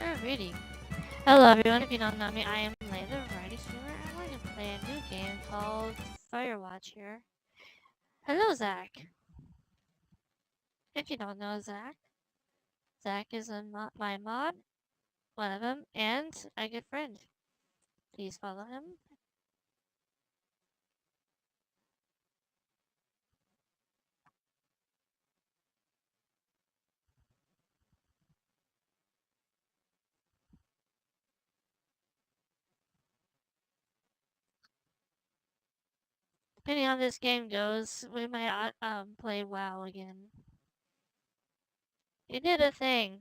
Alrighty. Hello everyone, if you don't know me, I am Lay the Variety Streamer, and we're going to play a new game called Firewatch here. Hello Zach! If you don't know Zach, Zach is my mod, one of them, and a good friend. Please follow him. Depending on how this game goes, we might play WoW again. You did a thing.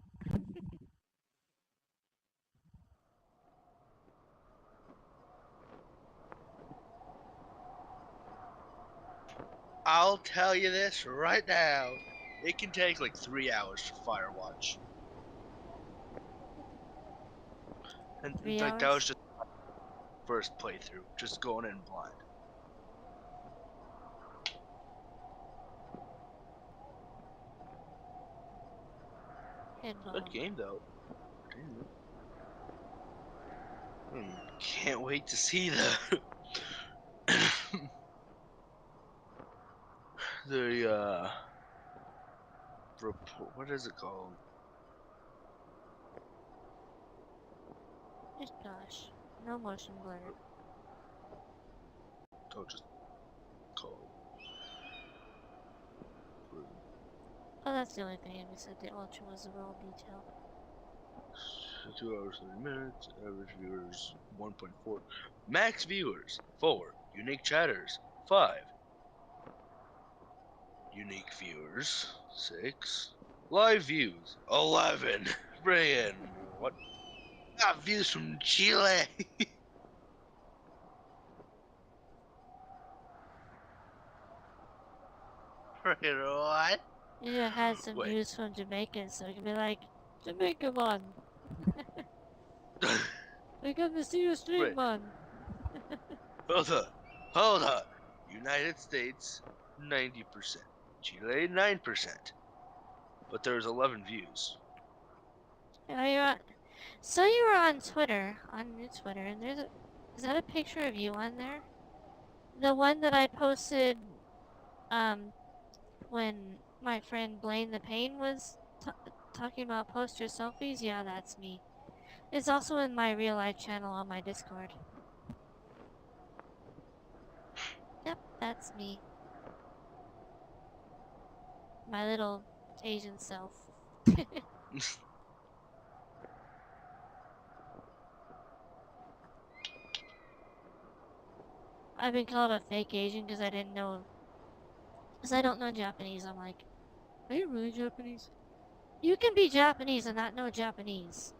I'll tell you this right now. It can take like 3 hours for Firewatch. And 3 like that hours? was just my first playthrough, just going in blind. Good game though. Can't wait to see the report. What is it called? Gosh, no motion blur. Oh, just call it. Oh, that's the only thing we said. The ultra was a well detailed. 2 hours 30 minutes. Average viewers 1.4. Max viewers 4. Unique chatters 5. Unique viewers 6. Live views 11. Brian, what? Got views from Chile. Brian, what? You had some Wait. views from Jamaica, so you can be like, Jamaica man. We come to see your stream, Wait. man. Hold on. United States 90%. Chile 9%. But there's 11 views. So you were on Twitter, on your Twitter, and is that a picture of you on there? The one that I posted, when my friend Blaine the Pain was talking about poster selfies? Yeah, that's me. It's also in my real life channel on my Discord. Yep, that's me. My little Asian self. I've been called a fake Asian because I don't know Japanese. I'm like, are you really Japanese? You can be Japanese and not know Japanese.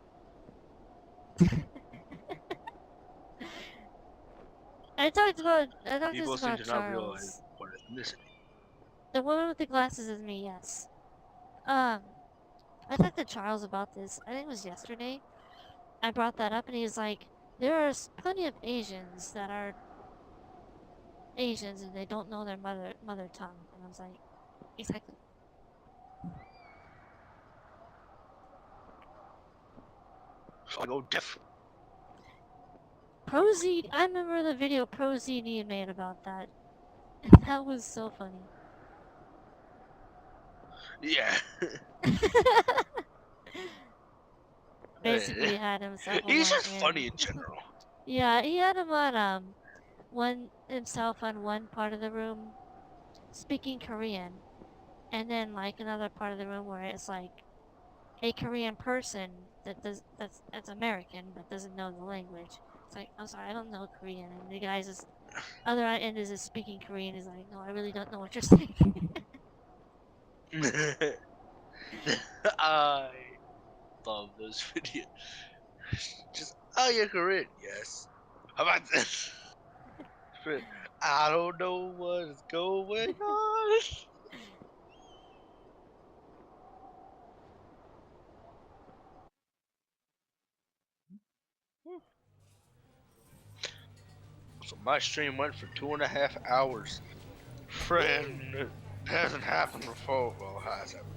I talked People this seem about to not realize Charles. what ethnicity. The woman with the glasses is me, yes. I talked to Charles about this. I think it was yesterday. I brought that up and he's like, there are plenty of Asians that are Asians and they don't know their mother tongue. And I was like, exactly. So I go deaf. ProZD, I remember the video ProZD made about that. That was so funny. Yeah. Basically had himself on He's one just end. funny in general. Yeah, he had him on himself on one part of the room speaking Korean, and then like another part of the room where it's like a Korean person that's American but doesn't know the language. It's like, I'm sorry, I don't know Korean, and the guy's other end is speaking Korean. He's like, no, I really don't know what you're saying. I love those videos. Just, oh, you're Korean. Yes. How about this? I don't know what is going on. So my stream went for 2.5 hours. Friend, it hasn't happened before. Well, it has happened.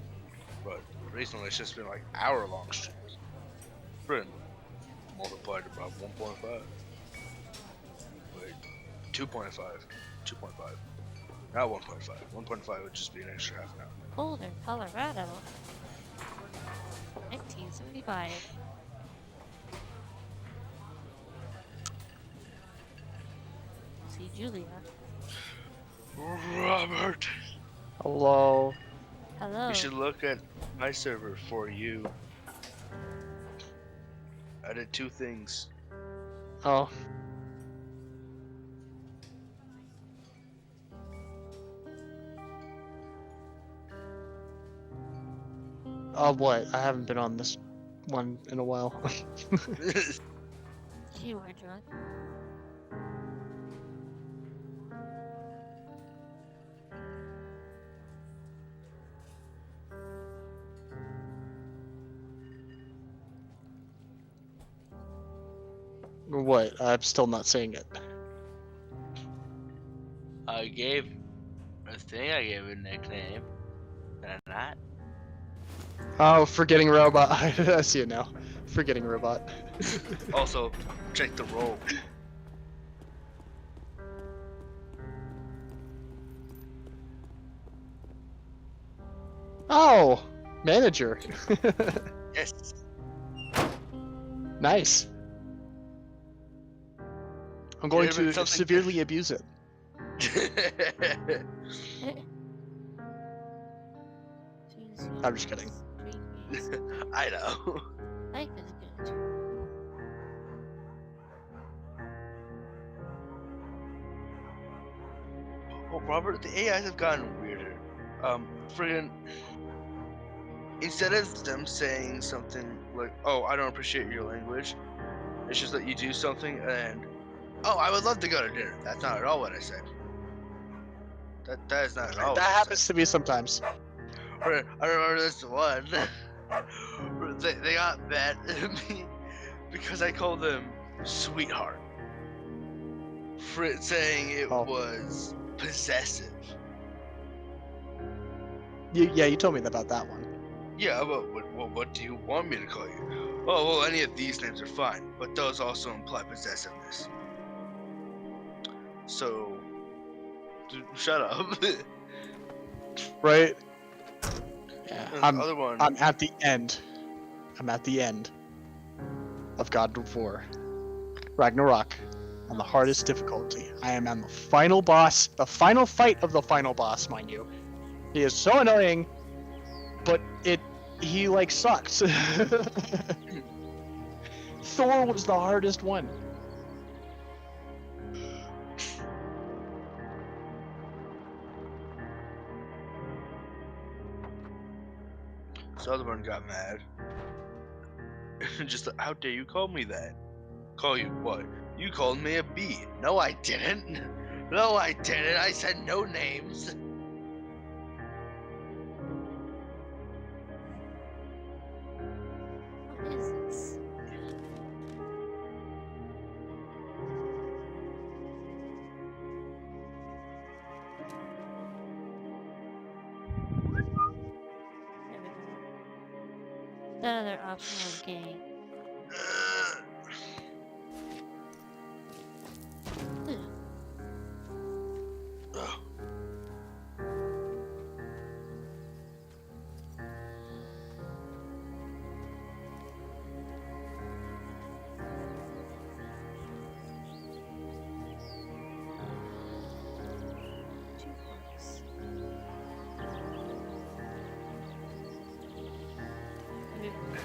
But recently it's just been like hour-long streams. Friend, multiplied by 1.5. Wait, 2.5. 2.5. Not 1.5. 1.5 would just be an extra half an hour. Boulder, Colorado. 1975. See Julia. Robert! Hello. Hello. You should look at my server for you. I did 2 things. Oh. What? I haven't been on this one in a while. You were drunk. What? I'm still not saying it. I gave I gave a nickname. Did I not? Oh, forgetting robot. I see it now. Forgetting robot. Also, check the roll. Oh, manager. Yes. Nice. I'm going Could've been to something severely abuse it. I'm just kidding. I know. Life is good. Oh, Robert, the AIs have gotten weirder. Friggin'. Instead of them saying something like, "Oh, I don't appreciate your language," it's just that you do something and, "Oh, I would love to go to dinner." That's not at all what I said. That is not at all. That what I happens to me sometimes. said. I remember this one. They got mad at me because I called them sweetheart. For it saying it Oh. was possessive. Yeah, you told me about that one. Yeah, but what do you want me to call you? Oh, well, any of these names are fine, but those also imply possessiveness. So, shut up. Right? Yeah, And the other one, I'm at the end. I'm at the end of God of War. Ragnarok. On the hardest difficulty. I am on the final boss, the final fight of the final boss, mind you. He is so annoying, but he like sucks. Thor was the hardest one. the other one got mad. Just like, how dare you call me that? Call you what? You called me a bee. No, I didn't. No, I didn't. I said no names. What is this? There we go. That other option was gay. Ugh. Ugh. Jukebox. There we go.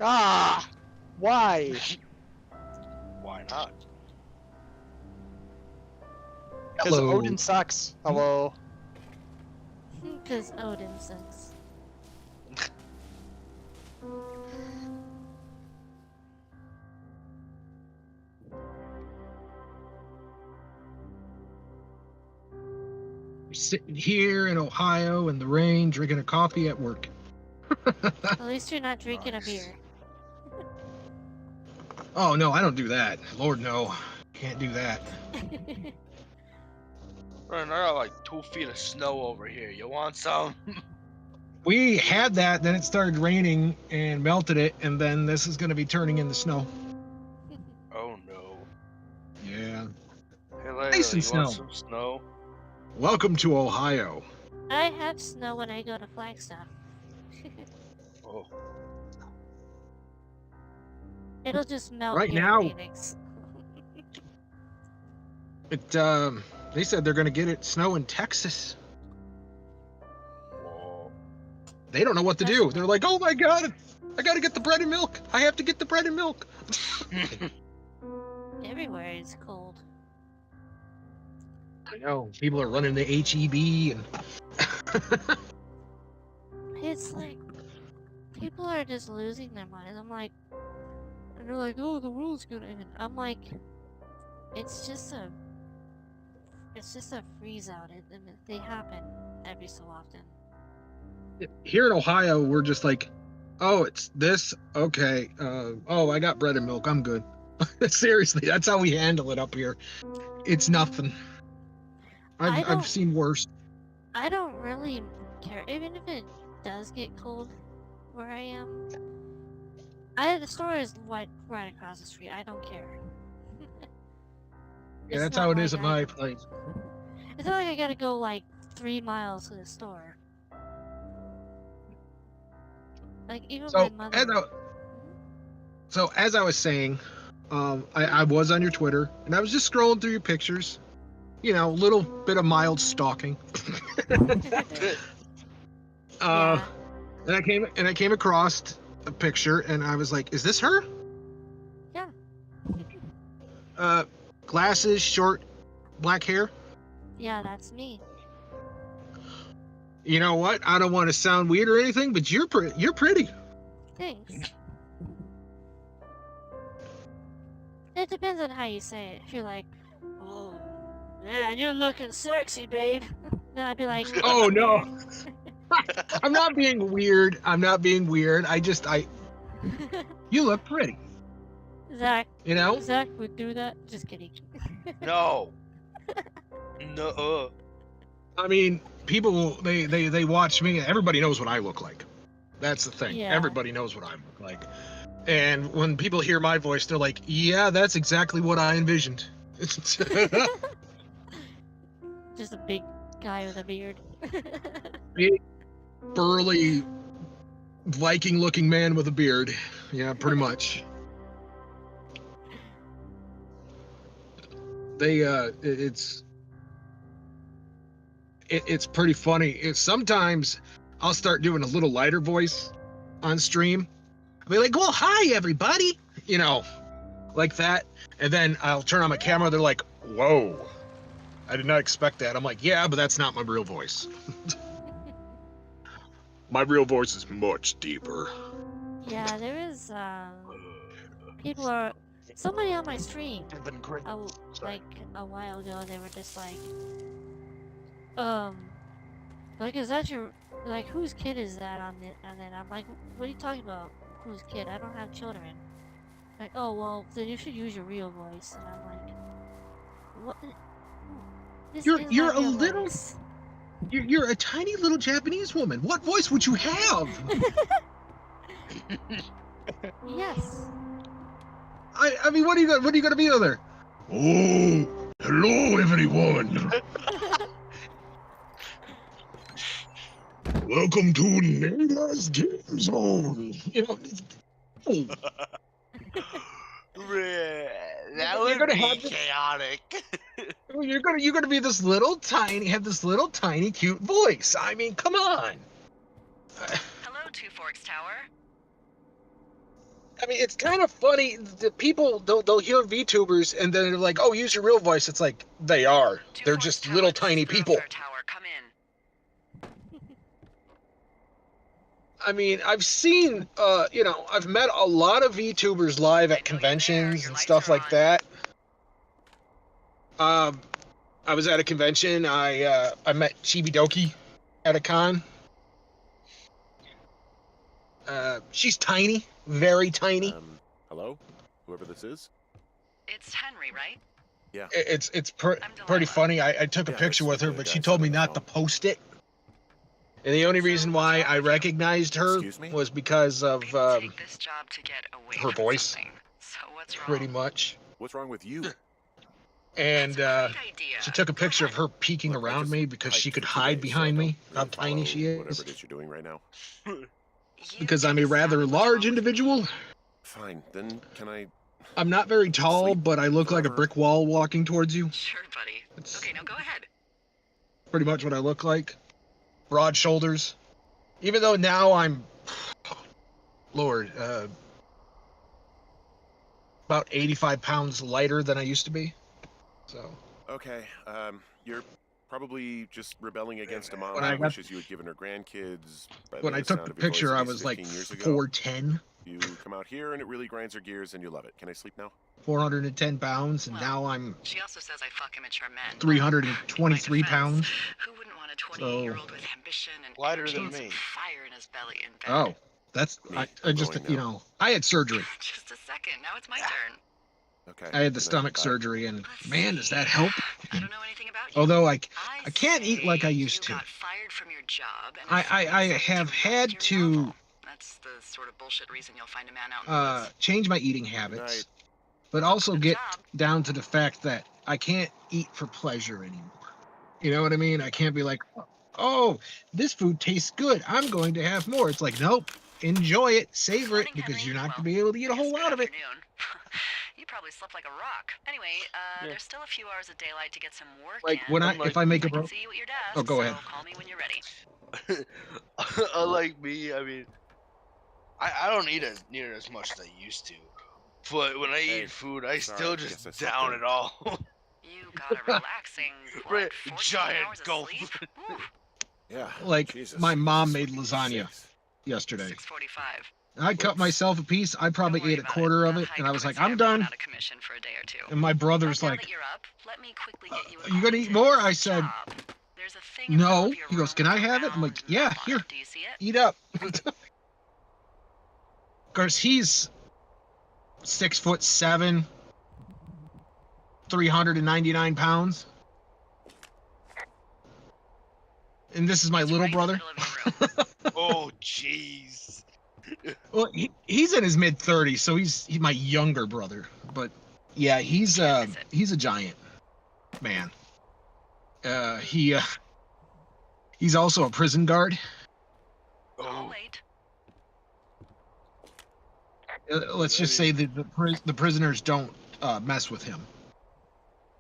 Ah! Why? Why not? Because Hello. Odin sucks. Hello. Because Odin sucks. We're sitting here in Ohio in the rain, drinking a coffee at work. At least you're not drinking Nice. a beer. Oh no, I don't do that. Lord no, can't do that. Bro, I got like 2 feet of snow over here. You want some? We had that, then it started raining and melted it, and then this is going to be turning into snow. Oh no. Yeah. Hey, Layla, Nice and you want snow. some snow? Welcome to Ohio. I have snow when I go to Flagstaff. Oh. It'll just melt Right here now- in Phoenix. They said they're going to get it snow in Texas. Whoa. They don't know what to That's do. nice. They're like, oh my god, I got to get the bread and milk. I have to get the bread and milk. Everywhere is cold. I know. People are running the HEB and It's like people are just losing their minds. I'm like, and they're like, "Oh, the world's gonna end." I'm like, it's just a freeze out, and they happen every so often. here in Ohio, we're just like, oh, it's this. Okay. Oh, I got bread and milk. I'm good. Seriously, that's how we handle it up here. It's nothing. I don't- I've seen worse. I don't really care, even if it does get cold where I am. The store is right across the street. I don't care. Yeah, It's that's not how it is like at my place. It's not like I gotta go like 3 miles to the store. Like even So my mother. as I was saying, I was on your Twitter and I was just scrolling through your pictures. You know, a little bit of mild stalking. Yeah. And I came across a picture and I was like, is this her? Yeah. Glasses, short, black hair. Yeah, that's me. You know what? I don't want to sound weird or anything, but you're pretty. Thanks. It depends on how you say it. If you're like, oh, man, you're looking sexy, babe. Then I'd be like, Oh no. I'm not being weird. You look pretty. Zach, You know? Zach would do that. Just kidding. No. No. I mean, people they watch me. Everybody knows what I look like. That's the thing. Yeah. Everybody knows what I look like. And when people hear my voice, they're like, "Yeah, that's exactly what I envisioned." Just a big guy with a beard. Big, burly, Viking-looking man with a beard. Yeah, pretty much. It's pretty funny. Sometimes I'll start doing a little lighter voice on stream. I'll be like, well, hi everybody, you know, like that. And then I'll turn on my camera. They're like, whoa, I did not expect that. I'm like, yeah, but that's not my real voice. My real voice is much deeper. Yeah, there is, people are, somebody on my stream, like, a while ago, they were just like, is that like, whose kid is that on it? And then I'm like, what are you talking about? Whose kid? I don't have children. Like, oh, well, then you should use your real voice. And I'm like, what? This is my You're a real little- voice. You're a tiny little Japanese woman. What voice would you have? Yes. I mean, what are you gonna be there? Oh, hello everyone. Welcome to Neighbor's Game Zone. You know, That You're would gonna be have this- chaotic. you're gonna be this little tiny cute voice. I mean, come on. Hello, Two Forks Tower. I mean, it's kind of funny. The people they'll hear VTubers and then they're like, "Oh, use your real voice." It's like they are. They're just little tiny people. Tower, come in. I mean, I've seen, I've met a lot of VTubers live at conventions and stuff like that. I was at a convention. I met Chibidoki at a con. She's tiny, very tiny. Hello, whoever this is. It's Henry, right? Yeah. It's I'm pretty Delilah. funny. I took a Yeah, picture it's with her, the but guy she told me sitting on the not to phone. post it. And the only So reason what's why wrong I with you? recognized her Excuse me? was because of People take this job to get away her from voice. something. So what's wrong? pretty much. What's wrong with you? And That's a great idea. she took a Go picture of ahead. her peeking Look, I around just me because she hiked could for 2 hide days, so I behind don't me. How really tiny she follow is. Whatever it is you're doing right now. You Because take I'm a us down. rather What's large wrong with me? individual. Fine, then can I? I'm not very tall, Sleep but I look like a forever? brick wall walking towards you. Sure, buddy. It's Okay, now go ahead. pretty much what I look like. Broad shoulders. Even though now I'm, Lord, about 85 pounds lighter than I used to be. So Okay, you're probably just rebelling against a mom When who I got- wishes you had given her grandkids. By when the I took sound the of your voice, picture, at I least was like 15 years ago. 410, You come out here and it really grinds her gears, and you love it. Can I sleep now? 410 pounds, and Well, now I'm She also says I fuck immature men. 323 In my defense, pounds. Who wouldn't want a 28-year-old with ambition and Lighter energy than and some me. fire in his belly in bed? Oh, that's Me, I I'm just going you now. know I had surgery. Just a second. Now it's my turn. Okay. I had the good night, stomach bye. surgery, and Let's man, does see. that help. I don't know anything about you. Although I can't eat like I say used to. You got fired from your job. And I have had to That's the sort of bullshit reason you'll find a man out in the woods. change my eating night. habits, but also Good get job. down to the fact that I can't eat for pleasure anymore. You know what I mean? I can't be like, oh, this food tastes good. I'm going to have more. It's like, nope, enjoy it, savor it, Morning, because Henry. you're not going to Well, be able to eat a I guess whole good lot of it. afternoon. You probably slept like a rock. Anyway, Yeah. there's still a few hours of daylight to get some work Like in. when Unlike if I make I a can see you at your desk. Oh, go ahead. So call me when you're ready. Unlike me, I mean, I don't eat as near as much as I used to. But when I Hey, eat food, I sorry, still guess I just slept down in. it all. You got a relaxing, Right, what, 14 giant hours of gulp. sleep? Whew, Yeah. Like, Jesus, my this mom is made lasagna 6. yesterday. 6:45. I cut Whoops. myself a piece. I probably Don't worry ate a about quarter it. of The it, and hike I was puts like, I'm everyone done. out of commission for a day or two. And my brother's But now like, that you're up, let me quickly get you you gonna eat acquainted more? with I the said, job. There's a thing in the middle no. of your He goes, room can I with a have it? I'm like, round yeah, map on here, it. Do you see it? eat up. Of course, he's 6'7", 399 pounds. And this is my It's little right brother. in the middle of your room. Oh, jeez. Well, he's in his mid 30s, so he's my younger brother. But yeah, he's Can't miss it. a giant man. He's also a prison guard. I'll Oh, wait. Let's just say that the prisoners don't mess with him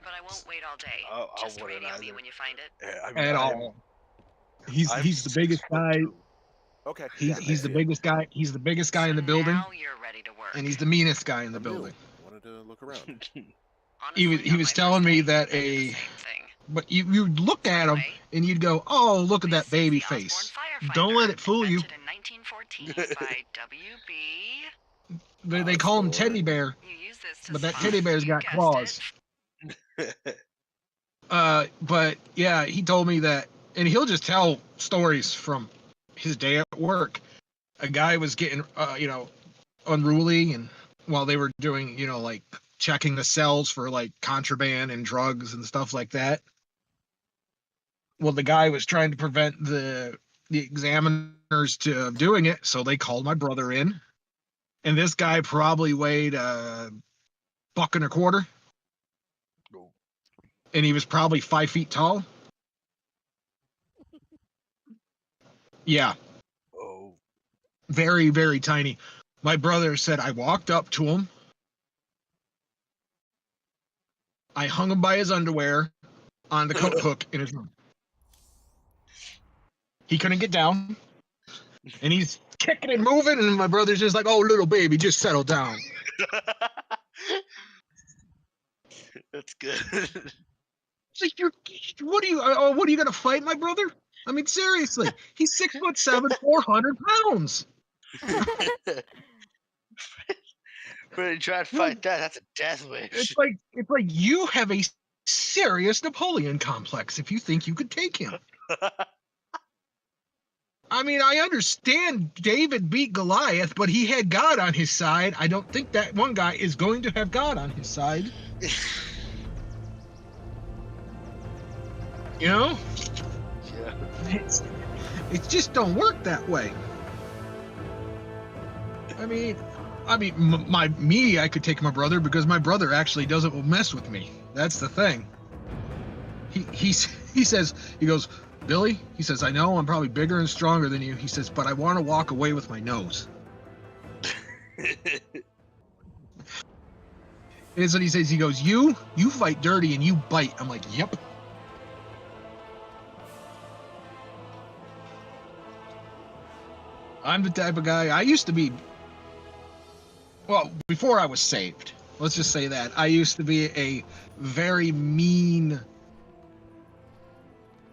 But I won't wait all day. I Just wouldn't radio me either. when you find it. yeah, at all. He's I'm the biggest guy. 6'2". Okay. He's yeah, I the see it. biggest guy. He's the biggest guy in the So building, Now you're ready to work. and he's the meanest guy in the I'm new. building. I wanted to look around. He was Honestly, on my telling first me day, that I did the a same thing. but you'd look at him Anyway, and you'd go, oh, look at this that is baby the Osborne face. firefighter, Don't let it fool you. invented in 1914 by W.B. They call him Osborne. Teddy Bear, You use this to but that spot- teddy bear's you got guessed claws. it. But yeah, he told me that, and he'll just tell stories from his day at work. A guy was getting, unruly, and while they were doing, like checking the cells for like contraband and drugs and stuff like that. Well, the guy was trying to prevent the examiners to doing it, so they called my brother in, and this guy probably weighed a buck and a quarter, and he was probably 5 feet tall. Yeah, Oh. very, very tiny. My brother said I walked up to him, I hung him by his underwear on the coat hook in his room. He couldn't get down, and he's kicking and moving, and my brother's just like, "Oh, little baby, just settle down." That's good. It's like, what are you gonna fight my brother? I mean, seriously, he's 6'7", 400 pounds. But try to You know, fight that. That's a death wish. it's like you have a serious Napoleon complex if you think you could take him. I mean, I understand David beat Goliath, but he had God on his side. I don't think that one guy is going to have God on his side. You know? Yeah. It just don't work that way. I mean, I could take my brother because my brother actually doesn't mess with me. That's the thing. He says, he goes, "Billy," he says, "I know I'm probably bigger and stronger than you." He says, "But I want to walk away with my nose." Is what he says. He goes, you fight dirty and you bite." I'm like, "Yep." I'm the type of guy. I used to be. Well, before I was saved, let's just say that I used to be a very mean.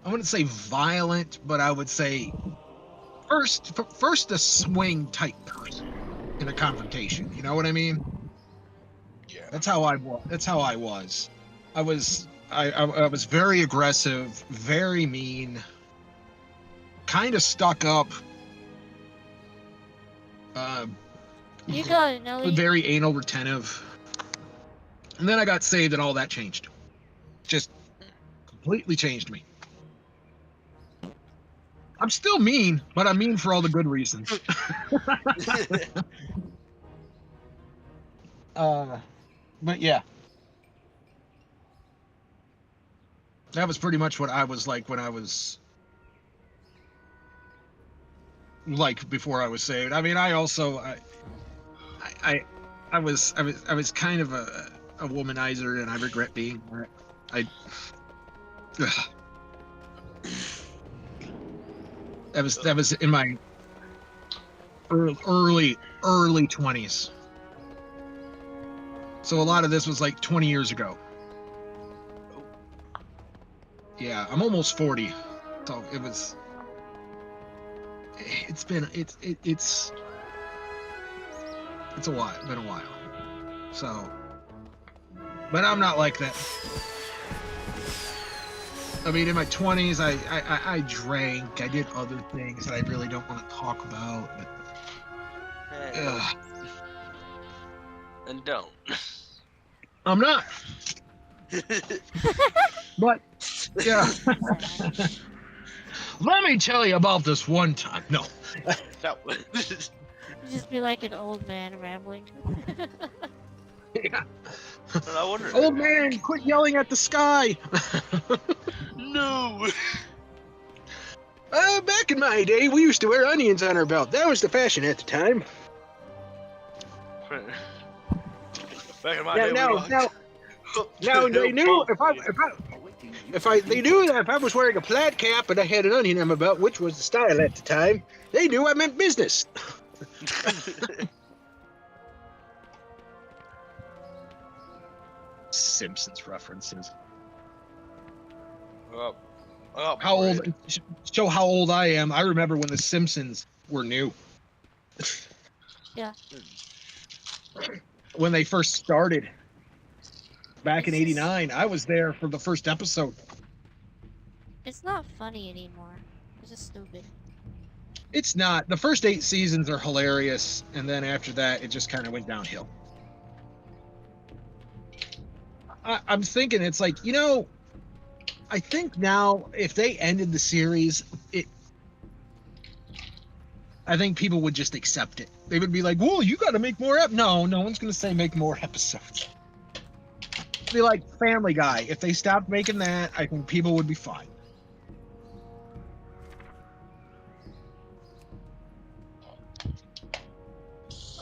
I wouldn't say violent, but I would say first a swing type person in a confrontation. You know what I mean? Yeah. That's how I was. I was very aggressive, very mean, kind of stuck up. You gotta know. Very anal retentive. And then I got saved, and all that changed. Just completely changed me. I'm still mean, but I'm mean for all the good reasons. But yeah. That was pretty much what I was like when I was like before I was saved. I mean, I also I was kind of a womanizer, and I regret being that. That was in my early 20s. So a lot of this was like 20 years ago. Yeah, I'm almost 40. So it was it's been a while, been a while. So, but I'm not like that. I mean, in my 20s, I drank, I did other things that I really don't want to talk about. But, And don't. I'm not. But yeah, let me tell you about this one time. No. No. You just be like an old man rambling. Yeah. I wonder. Old man, quit yelling at the sky. No. Back in my day, we used to wear onions on our belt. That was the fashion at the time. Back in my day, Now they knew they knew that if I was wearing a plaid cap and I had an onion on my belt, which was the style at the time, they knew I meant business. Simpsons references. How old? Show how old I am. I remember when the Simpsons were new. Yeah. When they first started. Back in It's just- '89, I was there for the first episode. It's not funny anymore. It's just stupid. It's not. The first 8 seasons are hilarious, and then after that, it just kind of went downhill. I'm thinking it's like, I think now if they ended the series, I think people would just accept it. They would be like, "Whoa, you got to make more No one's going to say make more episodes. It'd be like Family Guy. If they stopped making that, I think people would be fine.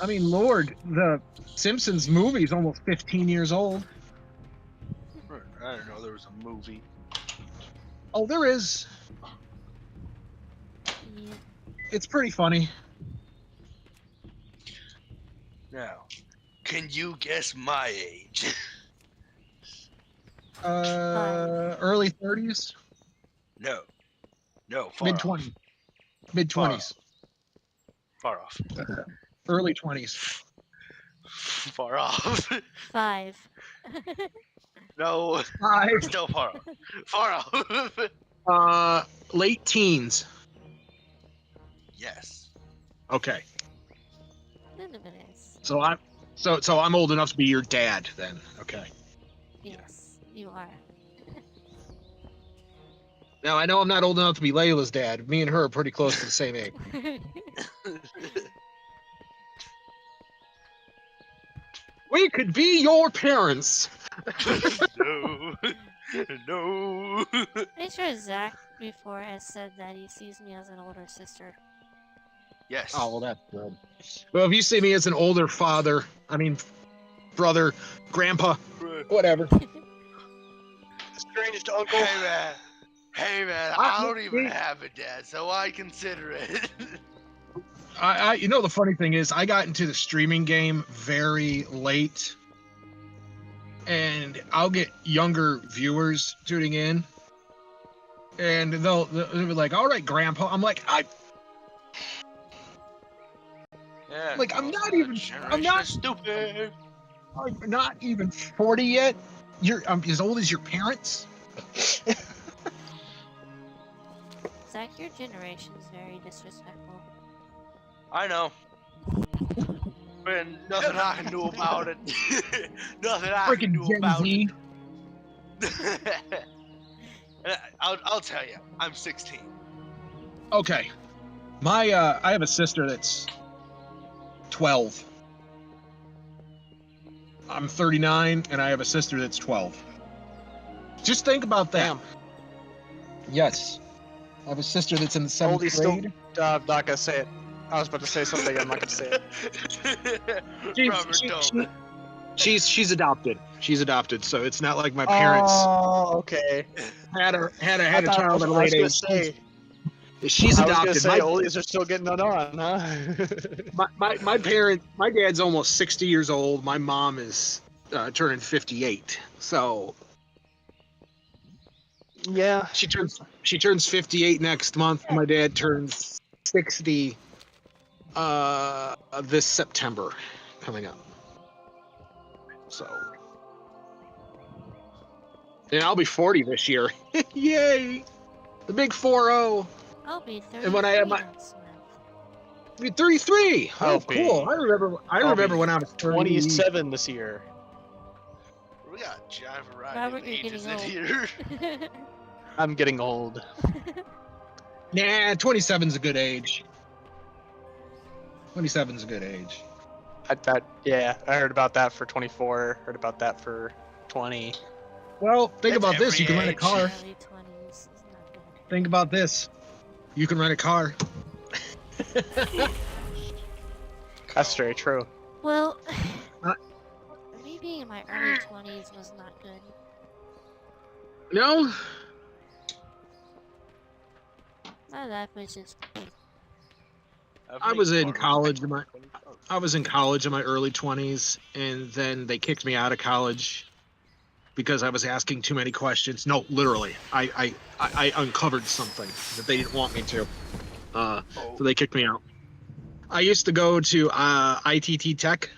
I mean, Lord, the Simpsons movie is almost 15 years old. I didn't know there was a movie. Oh, there is. Yeah. It's pretty funny. Now, can you guess my age? Early 30s, No. No, far mid off. 20s, mid Far 20s, Far off. early 20s. Far off. 5. No, Five. still far off. Far off. Late teens. Yes. Okay, None of it is. so I'm old enough to be your dad then. Okay. Yes, you are. Now I know I'm not old enough to be Layla's dad. Me and her are pretty close to the same age. We could be your parents. No. No. Pretty sure Zach before has said that he sees me as an older sister. Yes. Oh well, that's good. Well, if you see me as an older father, I mean, brother, grandpa, whatever. Estranged uncle. Hey man. Hey man, I don't even have a dad, so I consider it. You know, the funny thing is, I got into the streaming game very late, and I'll get younger viewers tuning in, and they'll be like, "All right, Grandpa." I'm like, Yeah. I'm not stupid. I'm not even 40 yet. I'm as old as your parents. Zach, your generation is very disrespectful. I know. But nothing I can do about it. Nothing I can Freaking do Gen about Z. it. I'll tell you, I'm 16. Okay, I have a sister that's 12. I'm 39, and I have a sister that's 12. Just think about that. Damn. Yes. I have a sister that's in the 7th Oldie's still. grade. I'm not gonna say it. I was about to say something. I'm not gonna say it. Robert, don't. She's adopted. She's adopted, so it's not like my parents Oh, okay. had a I child at a was late gonna age. say. She's I was adopted. gonna say oldies are still getting it on, huh? My dad's almost 60 years old. My mom is turning 58. So Yeah. she turns 58 next month. My dad turns 60 this September coming up. So and I'll be 40 this year. Yay! The big 4-0. I'll be 33 And when I had next month. I'll be 33. Oh, I'll cool. be- I remember be when I was 30. 27 this year. We got a giant variety Robert, of you're ages in getting here. I'm getting old. Nah, 27's a good age. 27's a good age. Yeah, I heard about that for 24. Heard about that for 20. Well, think That's about this. every You can rent a age. car. Early 20s is not good. Think about this. You can rent a car. That's very true. Well, Uh, me being in my early 20s was not good. No? My life was just. I was in college in my early 20s, and then they kicked me out of college because I was asking too many questions. No, literally. I uncovered something that they didn't want me to. So they kicked me out. I used to go to ITT Tech.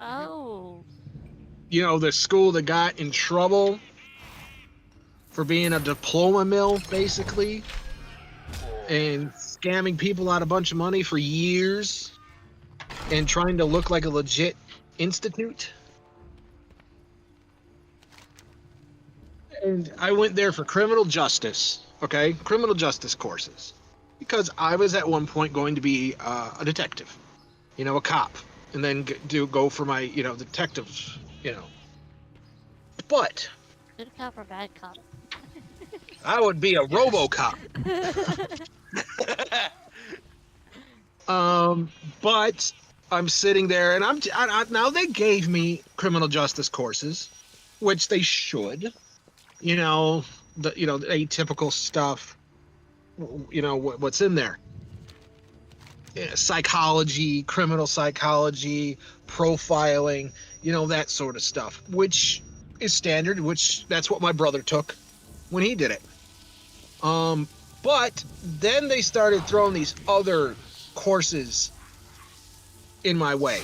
Oh. You know, the school that got in trouble for being a diploma mill, basically, and scamming people out a bunch of money for years and trying to look like a legit institute. And I went there for criminal justice, okay? Criminal justice courses. Because I was at one point going to be a detective, you know, a cop, and then go for my, you know, detectives, you know. But Good cop or bad cop? I would be a RoboCop. But I'm sitting there, and now they gave me criminal justice courses, which they should. You know, the atypical stuff. You know what's in there. psychology, criminal psychology, profiling, that sort of stuff, which is standard, which that's what my brother took when he did it. But then they started throwing these other courses in my way.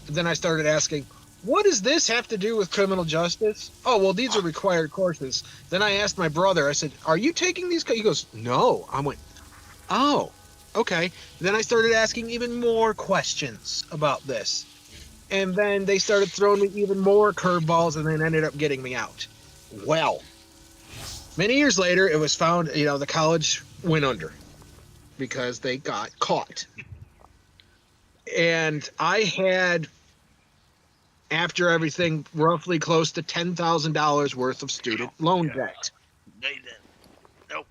Then I started asking, what does this have to do with criminal justice? Oh, well, these are required courses. Then I asked my brother, I said, are you taking these? He goes, no. I went, oh, okay. Then I started asking even more questions about this. And then they started throwing me even more curveballs and then ended up getting me out. Well, many years later, it was found, the college went under because they got caught. And I had, after everything, roughly close to $10,000 worth of student loan debt. Nope.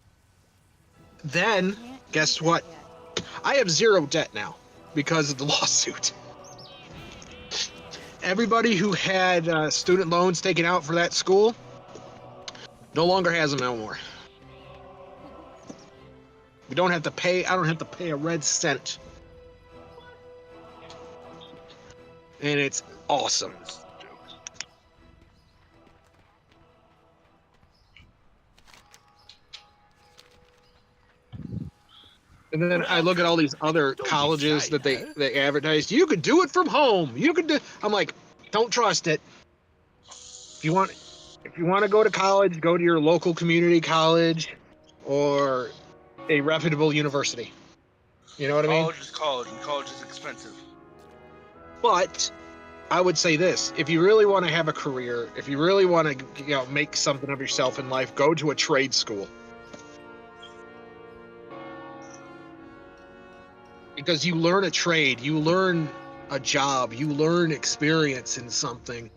Then, guess what? I have zero debt now because of the lawsuit. Everybody who had student loans taken out for that school no longer has them no more. We don't have to pay. I don't have to pay a red cent. And it's awesome. And then I look at all these other colleges that they advertise. You could do it from home. You could do. I'm like, don't trust it. If you want to go to college, go to your local community college or a reputable university. You know what I mean? College is college, and college is expensive. But I would say this: if you really want to have a career, if you really want to, make something of yourself in life, go to a trade school. Because you learn a trade, you learn a job, you learn experience in something,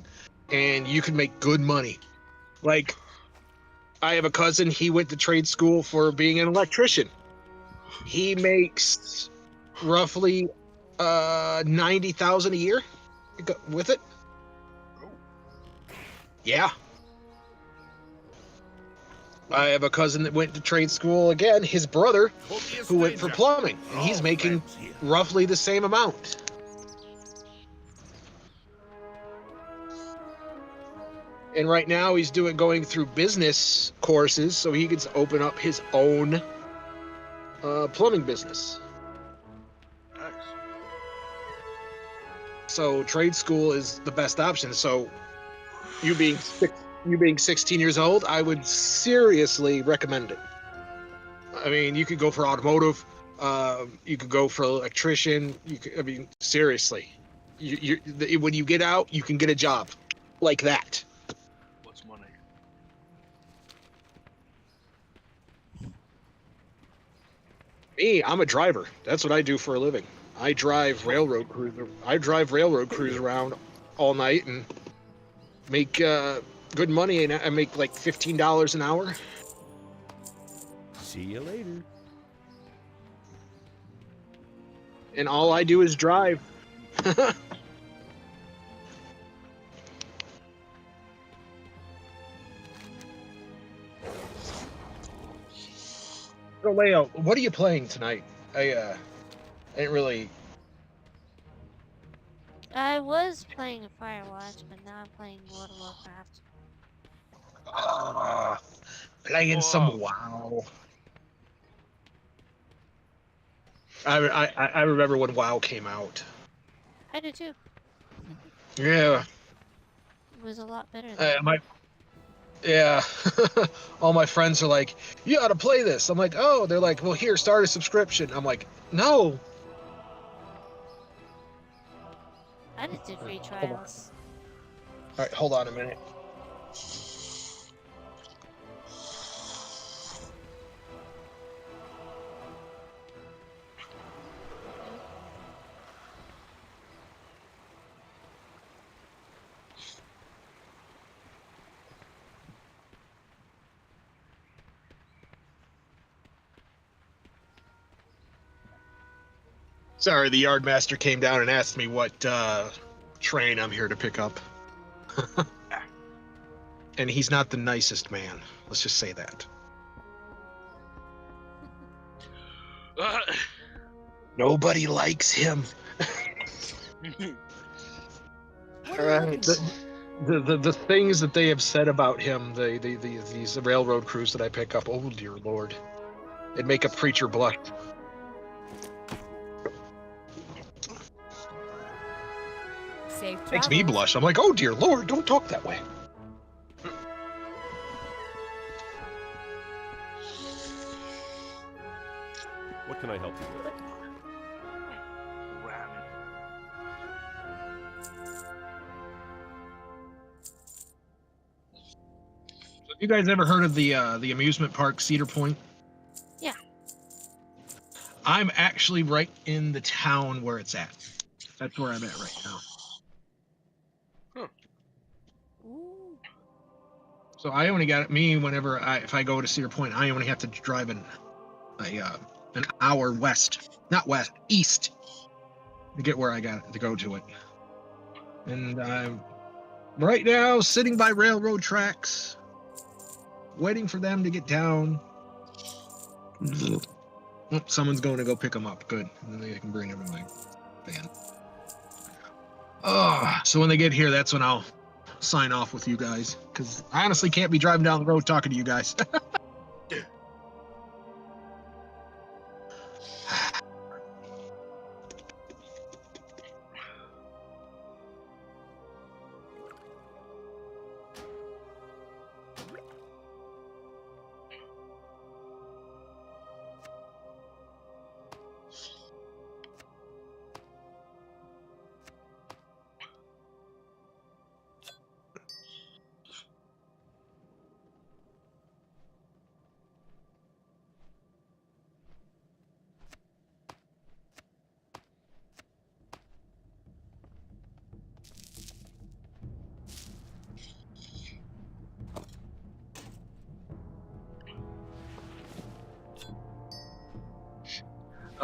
and you can make good money. Like, I have a cousin, he went to trade school for being an electrician. He makes roughly $90,000 a year with it. Yeah. I have a cousin that went to trade school again, his brother, who went for plumbing, and he's making roughly the same amount. And right now he's going through business courses so he gets to open up his own plumbing business. Nice. So trade school is the best option. So you being 16 years old, I would seriously recommend it. I mean, you could go for automotive, you could go for electrician. Seriously, when you get out, you can get a job like that. What's money? Me, I'm a driver. That's what I do for a living. I drive railroad crews around all night and make good money, and I make like $15 an hour. See you later. And all I do is drive. So, Leo, what are you playing tonight? I didn't really. I was playing Firewatch, but now I'm playing World of Warcraft. Playing some WoW. I remember when WoW came out. I do too. Yeah. It was a lot better than Yeah. All my friends are like, you ought to play this. I'm like, oh. They're like, well, here, start a subscription. I'm like, no. I just did free trials. All right, hold on a minute. Sorry, the yard master came down and asked me what train I'm here to pick up. And he's not the nicest man. Let's just say that. Nobody likes him. All right. The things that they have said about him, these railroad crews that I pick up, oh dear Lord, it'd make a preacher blush. Safe travels. Makes me blush. I'm like, oh dear Lord, don't talk that way. What can I help you with? Ramen. You guys ever heard of the amusement park Cedar Point? Yeah. I'm actually right in the town where it's at. That's where I'm at right now. Ooh. So I only got whenever if I go to Cedar Point, I only have to drive an hour east to get where I got to go to it. And I'm right now sitting by railroad tracks, waiting for them to get down. Oh, someone's going to go pick them up. Good. And then I can bring them in my van. Oh, so when they get here, that's when I'll sign off with you guys. Because I honestly can't be driving down the road talking to you guys.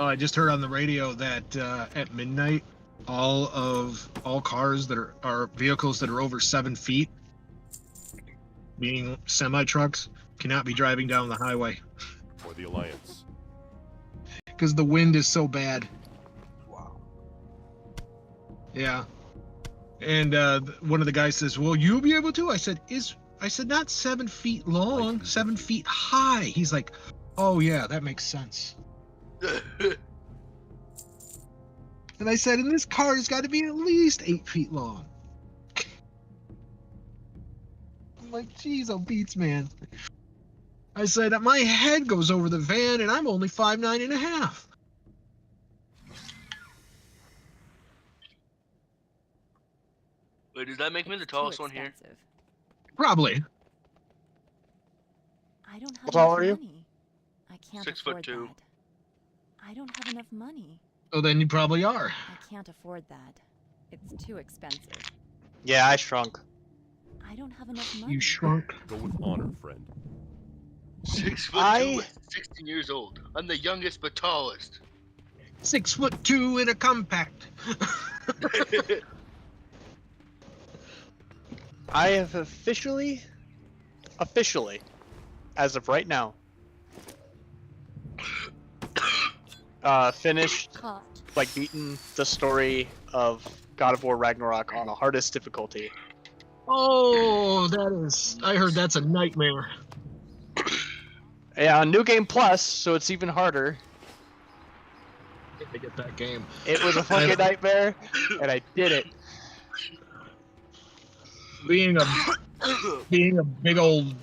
Oh, I just heard on the radio that at midnight, all cars that are vehicles that are over 7 feet, meaning semi trucks, cannot be driving down the highway For the Alliance. because the wind is so bad. Wow. Yeah, and one of the guys says, "Will you be able to?" I said, not 7 feet long, 7 feet high." He's like, "Oh yeah, that makes sense." And I said, "And this car has got to be at least 8 feet long." I'm like, "Geez, oh beats, man." I said, "My head goes over the van, and I'm only 5'9.5". Wait, does that make me the It's tallest too one here? expensive. Probably. I don't have How tall enough are you? money. I can't 6'2". afford that. I don't have enough money. Oh, then you probably are. I can't afford that. It's too expensive. Yeah, I shrunk. I don't have enough money. You shrunk. Go with honor, friend. 6'2" at 16 years old. I'm the youngest but tallest. 6'2" in a compact. I have officially, as of right now, finished, Caught. like, beaten the story of God of War Ragnarok on the hardest difficulty. Oh, I heard that's a nightmare. Yeah, on New Game Plus, so it's even harder. To get that game. It was a fucking nightmare, and I did it. Being a big old,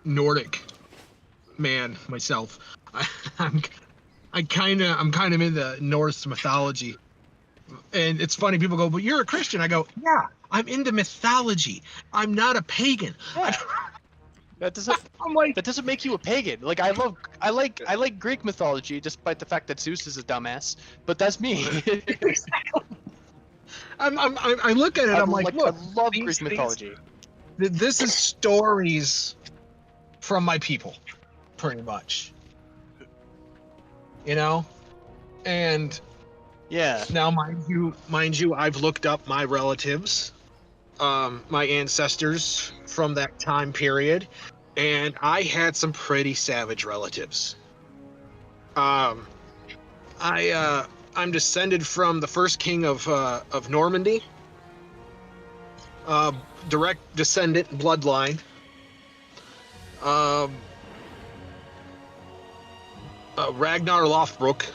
Nordic man myself, I'm kind of into Norse mythology, and it's funny. People go, "But you're a Christian." I go, "Yeah, I'm into mythology. I'm not a pagan." Yeah. That doesn't make you a pagan. Like I like Greek mythology, despite the fact that Zeus is a dumbass. But that's me. I look at it. I'm like, look, I love Greek mythology. This is stories from my people, pretty much. And Yeah. now, mind you, I've looked up my relatives, my ancestors from that time period, and I had some pretty savage relatives. I'm descended from the first king of Normandy. Direct descendant bloodline. Ragnar Lothbrok.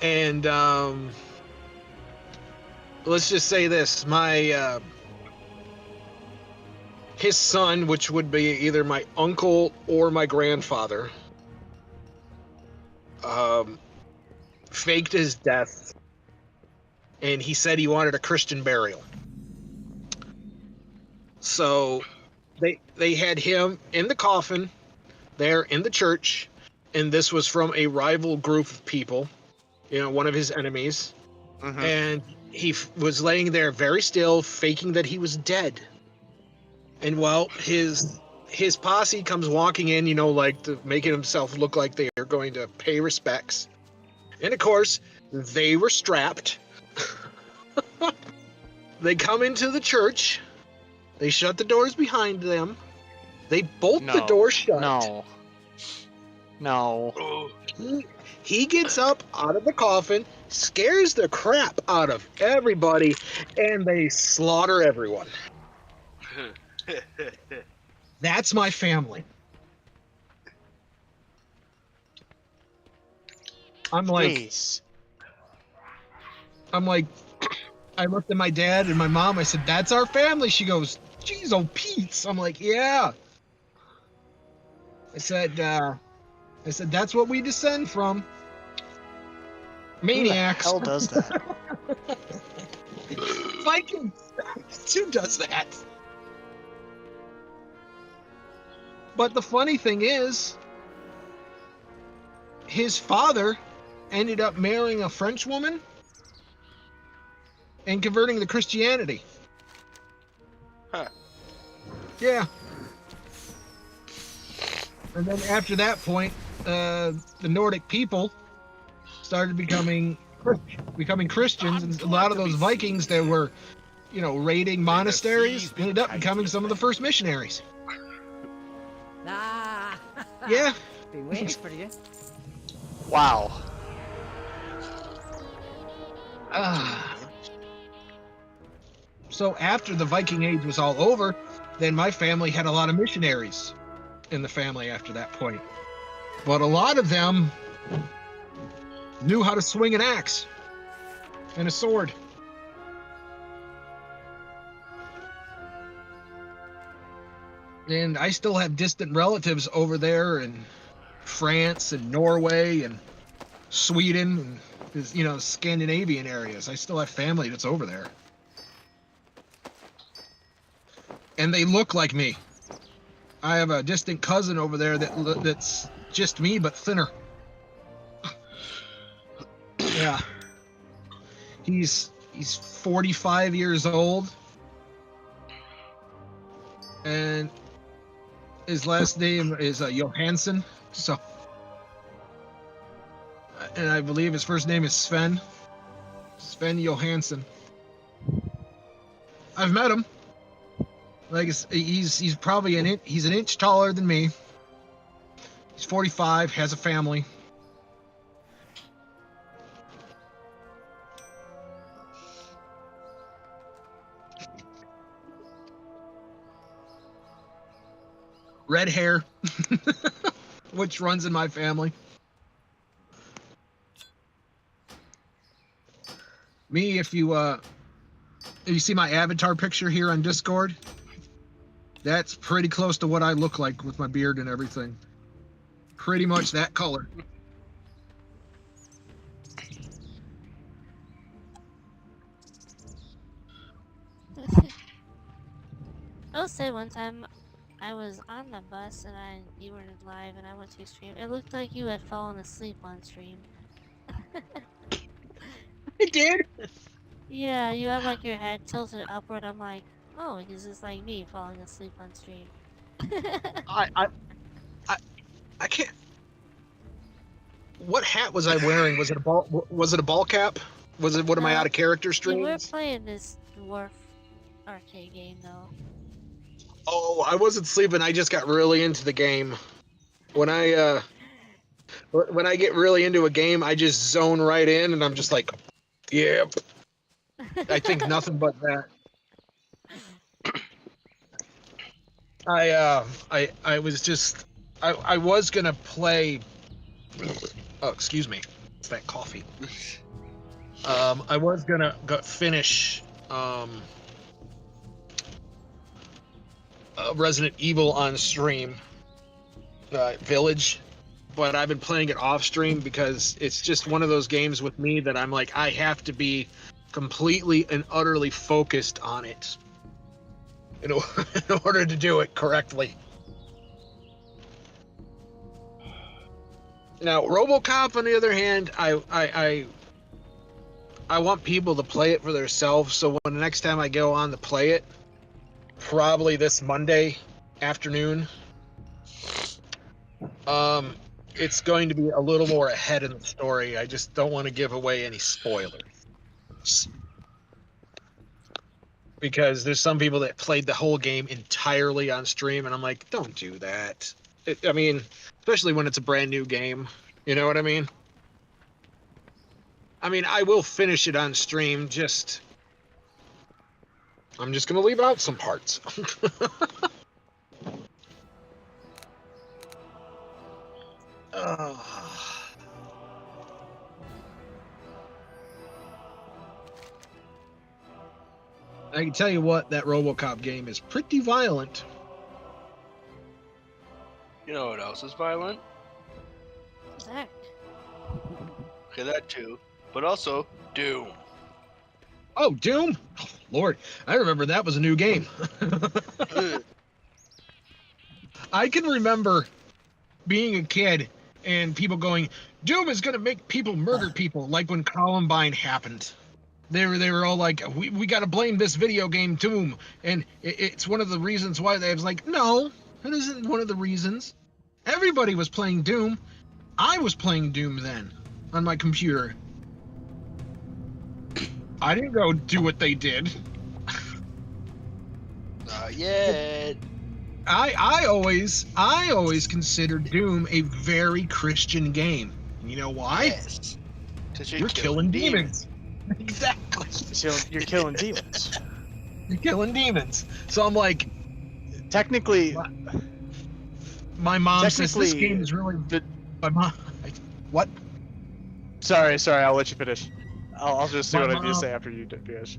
And let's just say this: my his son, which would be either my uncle or my grandfather, faked his death, and he said he wanted a Christian burial. So they had him in the coffin there in the church, and this was from a rival group of people, one of his enemies. Mhm. And he was laying there very still, faking that he was dead. And while his posse comes walking in, making himself look like they are going to pay respects. And of course, they were strapped. They come into the church. They shut the doors behind them. They bolt the door shut. No. Oh. He gets up out of the coffin, scares the crap out of everybody, and they slaughter everyone. That's my family. I'm like, Jeez. I looked at my dad and my mom. I said, "That's our family." She goes, "Geez, oh Pete's." I'm like, "Yeah." I said, "That's what we descend from." Maniacs. Who the hell does that? Vikings. Who does that? But the funny thing is, his father ended up marrying a French woman and converting to Christianity. Huh. Yeah. And then after that point, the Nordic people started becoming Christians, and a lot of those Vikings that were, raiding monasteries ended up becoming some of the first missionaries. Ah, Yeah. been waiting for you. Wow. So after the Viking Age was all over, then my family had a lot of missionaries in the family after that point. But a lot of them knew how to swing an axe and a sword. And I still have distant relatives over there in France and Norway and Sweden and Scandinavian areas. I still have family that's over there. And they look like me. I have a distant cousin over there that's just me but thinner. Yeah. He's 45 years old. And his last name is Johansson. So, and I believe his first name is Sven. Sven Johansson. I've met him. Like he's probably an inch taller than me. He's 45, has a family. Red hair, which runs in my family. Me, if you see my avatar picture here on Discord, that's pretty close to what I look like with my beard and everything. Pretty much that color. I'll say one time I was on the bus and you were live and I went to stream. It looked like you had fallen asleep on stream. I did. Yeah, you had like your head tilted upward. I'm like, oh, this is like me falling asleep on stream. I can't. What hat was I wearing? Was it a ball cap? Was it one of my No, out of character You were streams? playing this dwarf arcade game though. Oh, I wasn't sleeping. I just got really into the game. When I when I get really into a game, I just zone right in, and I'm just like, yep. I think nothing but that. I was gonna play. Oh, excuse me, it's that coffee. I was gonna finish Resident Evil on stream, Village, but I've been playing it off stream because it's just one of those games with me that I'm like, I have to be completely and utterly focused on it in order to do it correctly. Now, RoboCop, on the other hand, I want people to play it for themselves. So when the next time I go on to play it, probably this Monday afternoon, it's going to be a little more ahead in the story. I just don't want to give away any spoilers. Because there's some people that played the whole game entirely on stream, and I'm like, don't do that. I mean, especially when it's a brand new game. You know what I mean? I mean, I will finish it on stream, I'm just going to leave out some parts. I can tell you what, that RoboCop game is pretty violent. You know what else is violent? Zach. Okay, that too. But also, Doom. Oh, Doom? Oh, Lord, I remember that was a new game. I can remember being a kid and people going, Doom is going to make people murder people, like when Columbine happened. They were all like, we got to blame this video game Doom, and it's one of the reasons why. They was like, no, it isn't one of the reasons. Everybody was playing Doom. I was playing Doom then on my computer. I didn't go do what they did. Not yet. I always considered Doom a very Christian game. And you know why? Yes. 'Cause You're killing demons. Exactly. So you're killing demons. You're killing demons. So I'm like, Technically, my mom says this game is really. My mom. What? Sorry, I'll let you finish. I'll just see My what I need to mom- say after you finish.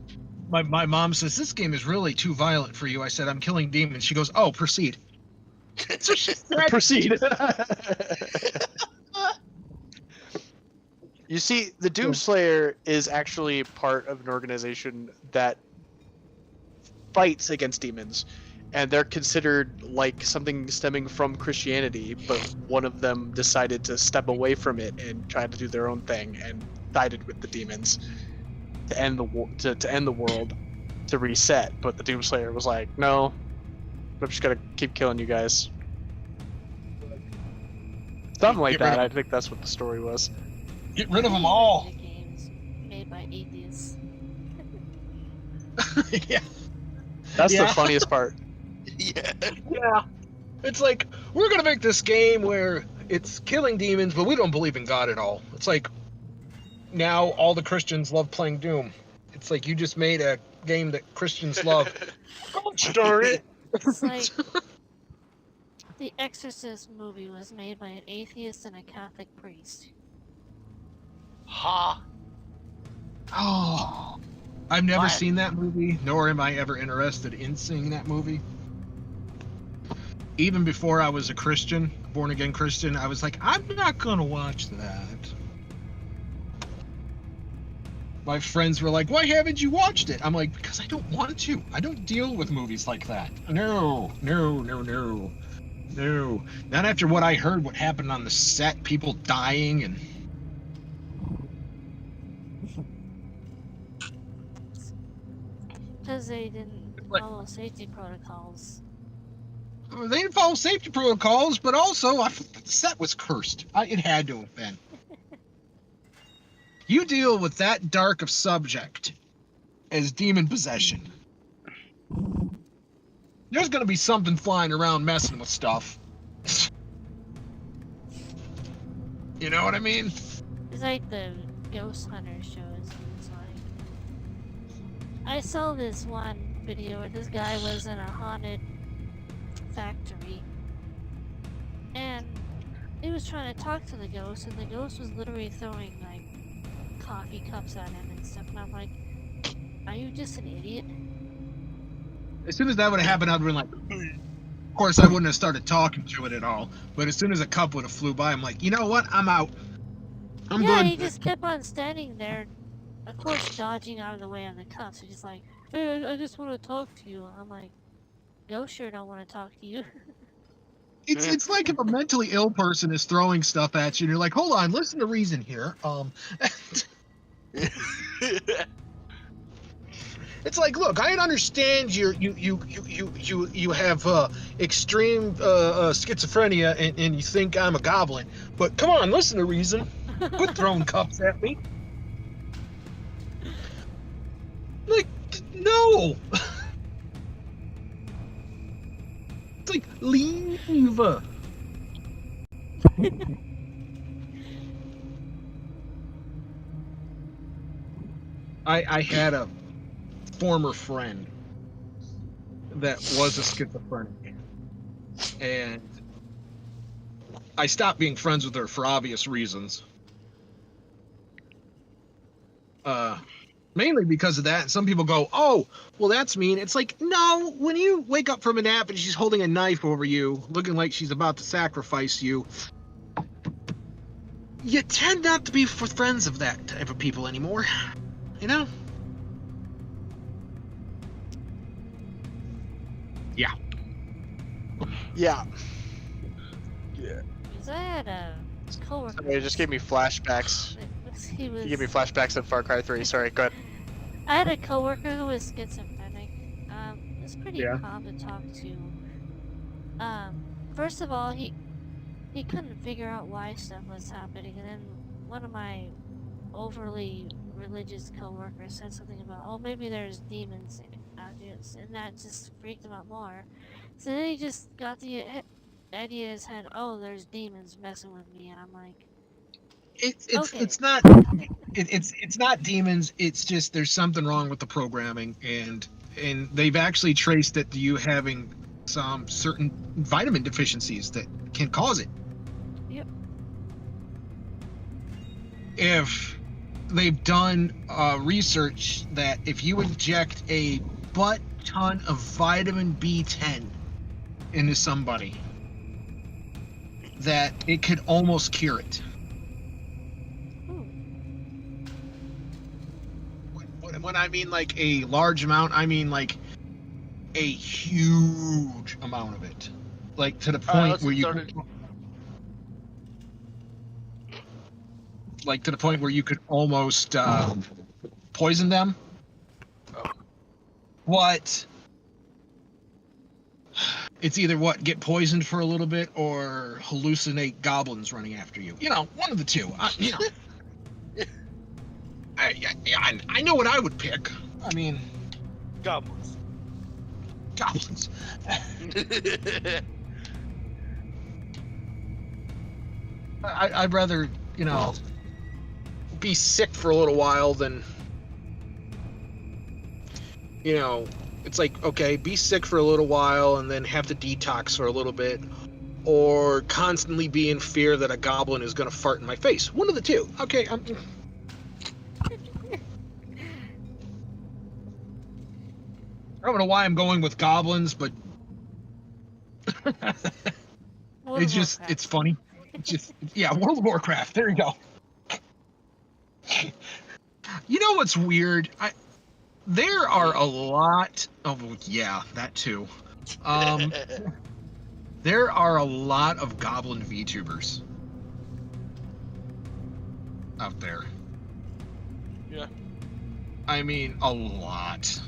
My mom says this game is really too violent for you. I said I'm killing demons. She goes, oh, proceed. So she said, Proceed. You see, the Doomslayer is actually part of an organization that fights against demons, and they're considered like something stemming from Christianity, but one of them decided to step away from it and try to do their own thing and sided with the demons to end the end the world, to reset. But the Doomslayer was like, no, I'm just gonna keep killing you guys. Something like that. I think that's what the story was. get rid of them all. Games made by atheists. Yeah. That's Yeah. the funniest part. Yeah. Yeah. It's like, we're going to make this game where it's killing demons, but we don't believe in God at all. It's like, now all the Christians love playing Doom. It's like, you just made a game that Christians love. Gosh darn it. It's like the Exorcist movie was made by an atheist and a Catholic priest. Ha. Oh. I've never What? seen that movie, nor am I ever interested in seeing that movie. Even before I was a Christian, born again Christian, I was like, I'm not gonna watch that. My friends were like, why haven't you watched it? I'm like, because I don't want to. I don't deal with movies like that. No. Not after what I heard, what happened on the set, people dying and... Because they didn't Like- follow safety protocols. They didn't follow safety protocols, but also the set was cursed. It had to have been. You deal with that dark of subject as demon possession. There's gonna be something flying around messing with stuff. You know what I mean? It's like the ghost hunter shows. It's like I saw this one video where this guy was in a haunted factory, and he was trying to talk to the ghost, and the ghost was literally throwing like coffee cups at him and stuff. And I'm like, are you just an idiot? As soon as that would have happened, I'd been like, of course, I wouldn't have started talking to it at all. But as soon as a cup would have flew by, I'm like, you know what? I'm out. I'm Yeah, good. he just kept on standing there, of course, dodging out of the way of the cups. He's just like, hey, I just want to talk to you. I'm like, ghost sure don't want to talk to you. It's like if a mentally ill person is throwing stuff at you, and you're like, hold on, listen to reason here. It's like, look, I understand you have extreme schizophrenia and you think I'm a goblin, but come on, listen to reason. Quit throwing cups at me. Like, no. It's like, leave. I had a former friend that was a schizophrenic, and I stopped being friends with her for obvious reasons. Mainly because of that. And some people go, oh, well, that's mean. It's like, no, when you wake up from a nap and she's holding a knife over you, looking like she's about to sacrifice you, you tend not to be friends of that type of people anymore. You know? Yeah. Yeah. Because I had a coworker. Sorry, it just gave me flashbacks. He was. You gave me flashbacks of Far Cry 3. Sorry, go ahead. I had a coworker who was schizophrenic. It was pretty Yeah. calm to talk to. First of all, he couldn't figure out why stuff was happening, and then one of my overly religious coworkers said something about, oh, maybe there's demons out here, and that just freaked him out more. So then he just got the idea in his head, oh, there's demons messing with me, and I'm like, okay. It's not it's not demons. It's just there's something wrong with the programming, and they've actually traced it to you having some certain vitamin deficiencies that can cause it. Yep. If they've done research that if you inject a butt ton of vitamin B10 into somebody, that it could almost cure it. When I mean like a large amount, I mean like a huge amount of it, like to the point where you could almost poison them. What? It's either get poisoned for a little bit or hallucinate goblins running after you. You know, one of the two. You know. I know what I would pick. I mean, Goblins. I'd rather, you know, be sick for a little while than, you know, it's like, okay, be sick for a little while and then have to detox for a little bit, or constantly be in fear that a goblin is going to fart in my face. One of the two. Okay, I don't know why I'm going with goblins, but it's funny. It's just, yeah, World of Warcraft. There you go. You know what's weird? There are a lot of, yeah, that too. There are a lot of goblin VTubers out there. Yeah. I mean, a lot.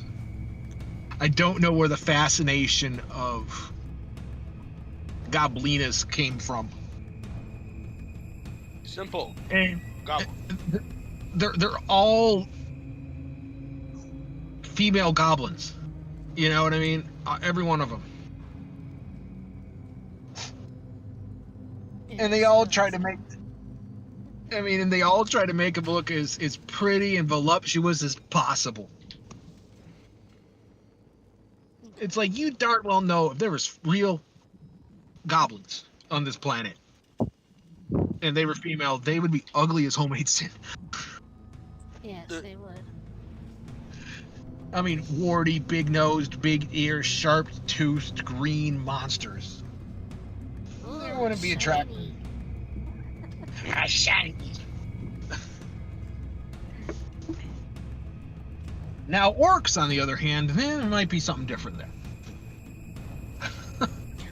I don't know where the fascination of Goblinas came from. Simple. And Goblin. they're all female goblins. You know what I mean? Every one of them. And they all try to make... I mean, and they all try to make him look as pretty and voluptuous as possible. It's like you darn well know if there was real goblins on this planet and they were female, they would be ugly as homemade sin. Yes, they would. I mean, warty, big-nosed, big ears, sharp-toothed, green monsters. Ooh, They wouldn't be attractive. shiny. Shiny. Now, orcs, on the other hand, there might be something different there.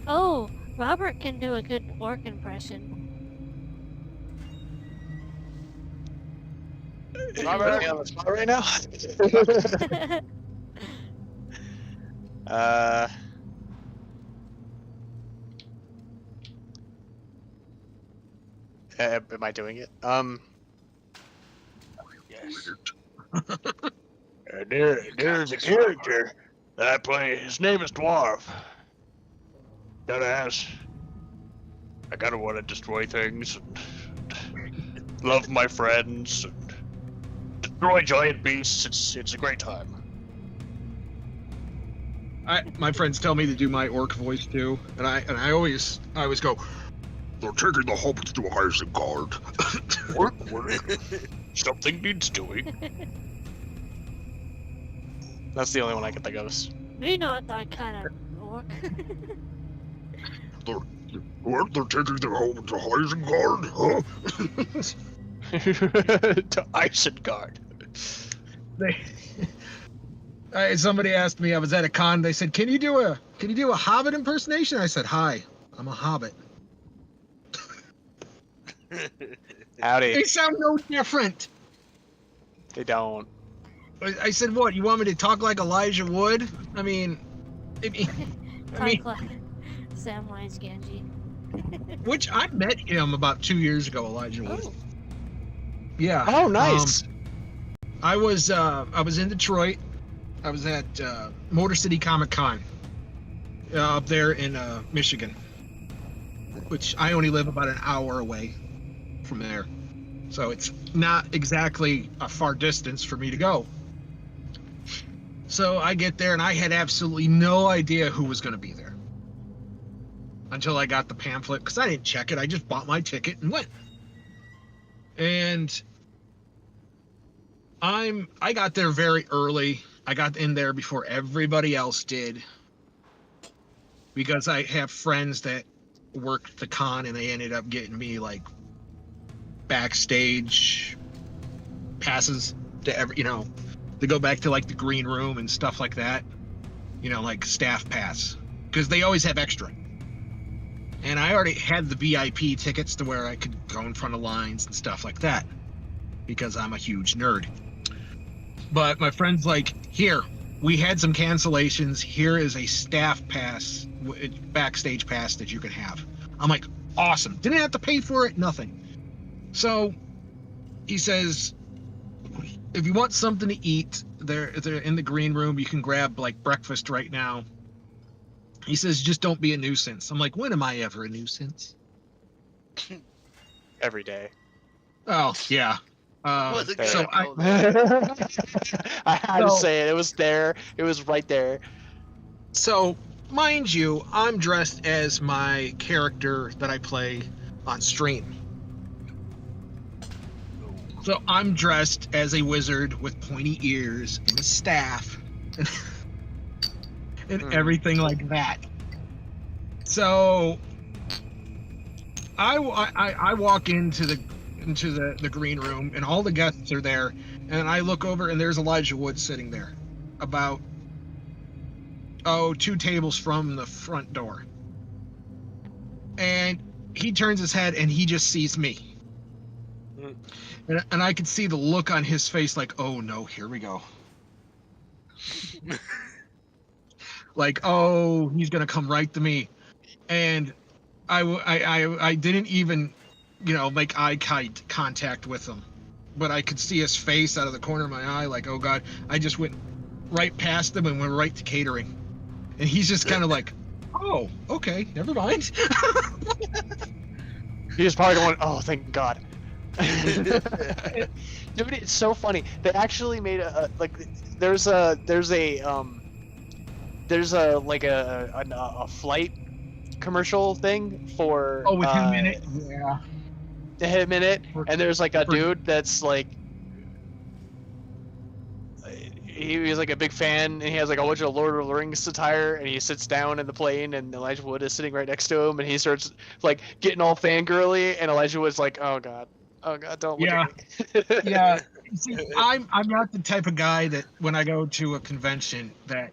Oh, Robert can do a good orc impression. Robert, are you on the spot right now? Am I doing it? Yes. There's a character that I play. His name is Dwarf. I kind of want to destroy things, and love my friends, and destroy giant beasts. It's a great time. My friends tell me to do my orc voice too, and I always go, they're taking the hobbits to Isengard. Work. Something needs doing. That's the only one I can think of. We're not that kind of orc. They're taking the hobbits to Isengard, huh? To Isengard. Somebody asked me, I was at a con, they said, can you do a hobbit impersonation? I said, hi, I'm a hobbit. Howdy. They sound no different. They don't. I said, what, you want me to talk like Elijah Wood? I mean, Talk like Samwise Gamgee. which I met him about 2 years ago, Elijah Wood. Oh, Yeah. Oh, nice. I was in Detroit. I was at Motor City Comic Con up there in Michigan, which I only live about an hour away from there. So it's not exactly a far distance for me to go. So I get there and I had absolutely no idea who was going to be there until I got the pamphlet, because I didn't check it. I just bought my ticket and went. And I got there very early. I got in there before everybody else did, because I have friends that worked the con and they ended up getting me like backstage passes to to go back to like the green room and stuff like that, like staff pass, because they always have extra. And I already had the VIP tickets to where I could go in front of lines and stuff like that, because I'm a huge nerd. But my friend's like, here, we had some cancellations. Here is a staff pass, backstage pass that you can have. I'm like, awesome. Didn't have to pay for it, nothing. So he says, if you want something to eat, they're in the green room. You can grab like breakfast right now. He says, just don't be a nuisance. I'm like, when am I ever a nuisance? Every day. Oh, yeah. What's a good So example? I had to So- say it. It was there. It was right there. So, mind you, I'm dressed as my character that I play on stream. So I'm dressed as a wizard with pointy ears and a staff and everything like that. So I walk into the green room and all the guests are there, and I look over and there's Elijah Wood sitting there, about 2 tables from the front door. And he turns his head and he just sees me. And I could see the look on his face like, oh no, here we go. Like, oh, he's gonna come right to me. And I didn't even, make eye contact with him. But I could see his face out of the corner of my eye like, oh God. I just went right past him and went right to catering. And he's just kind of like, oh, okay, never mind. He was probably going, oh, thank God. Dude, it's so funny. They actually made there's a flight commercial thing for Oh, with him in it. Yeah. him in it, and there's like a For- dude that's like he's like a big fan, and he has like a bunch of Lord of the Rings attire, and he sits down in the plane, and Elijah Wood is sitting right next to him, and he starts like getting all fangirly, and Elijah Wood's like, oh god, don't look Yeah. at me. Yeah. See, I'm not the type of guy that when I go to a convention that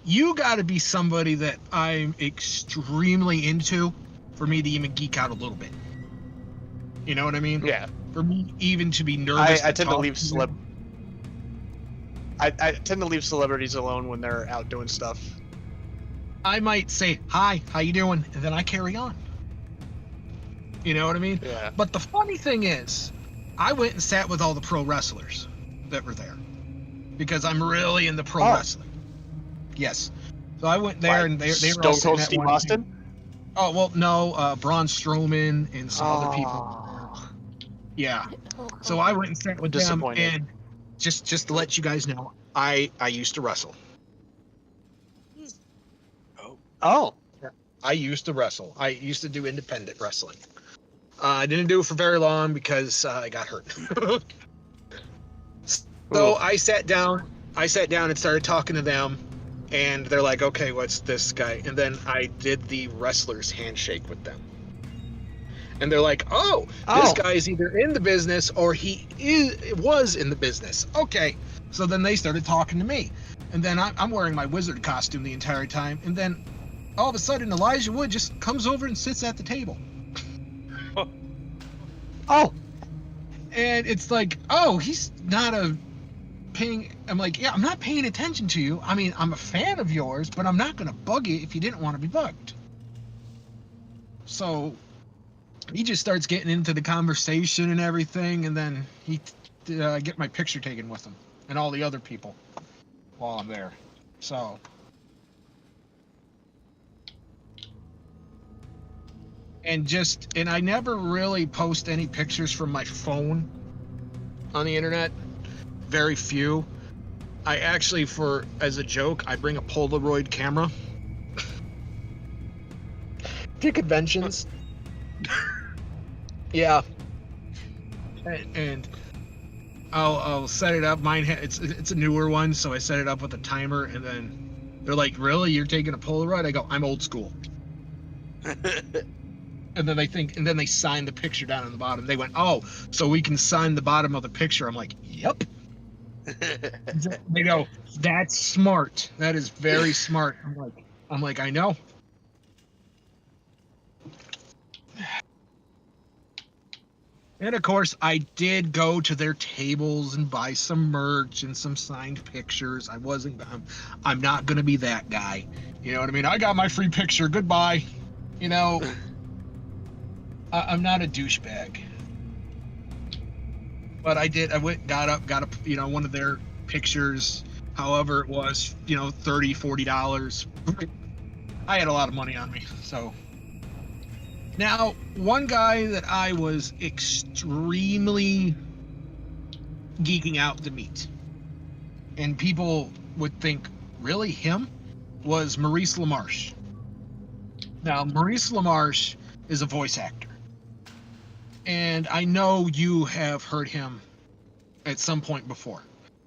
you got to be somebody that I'm extremely into for me to even geek out a little bit. You know what I mean? Yeah, For me even to be nervous. I tend to talk leave them. I tend to leave celebrities alone when they're out doing stuff. I might say, hi, how you doing? And then I carry on. You know what I mean? Yeah. But the funny thing is, I went and sat with all the pro wrestlers that were there because I'm really into pro wrestling. Yes. So I went there and they were all Stone Cold sitting at Steve one Austin? table. Oh, well, no, Braun Strowman and some other people. Yeah. So I went and sat with them, Disappointed. and just to let you guys know, I used to wrestle. Oh. I used to wrestle. I used to do independent wrestling. I didn't do it for very long because I got hurt. So I sat down and started talking to them, and they're like, okay, what's this guy? And then I did the wrestler's handshake with them. And they're like, oh, this guy is either in the business or was in the business. Okay. So then they started talking to me. And then I'm wearing my wizard costume the entire time. And then all of a sudden, Elijah Wood just comes over and sits at the table. Oh. And it's like, oh, he's not I'm like, yeah, I'm not paying attention to you. I mean, I'm a fan of yours, but I'm not going to bug you if you didn't want to be bugged. So he just starts getting into the conversation and everything, and then he get my picture taken with him and all the other people while I'm there. So and I never really post any pictures from my phone on the internet. Very few. I actually, as a joke, I bring a Polaroid camera to conventions. Yeah. And I'll set it up. Mine it's a newer one, so I set it up with a timer, and then they're like, "Really? You're taking a Polaroid?" I go, "I'm old school." And then they sign the picture down on the bottom. They went, "Oh, so we can sign the bottom of the picture." I'm like, "Yep." They go, "That's smart. That is very smart." I'm like, I know. And of course, I did go to their tables and buy some merch and some signed pictures. I'm not gonna be that guy. You know what I mean? I got my free picture. Goodbye. You know, I'm not a douchebag. But I did. I got one of their pictures. However it was, $30, $40. I had a lot of money on me, so. Now, one guy that I was extremely geeking out to meet, and people would think, really, him? Was Maurice LaMarche. Now, Maurice LaMarche is a voice actor. And I know you have heard him at some point before.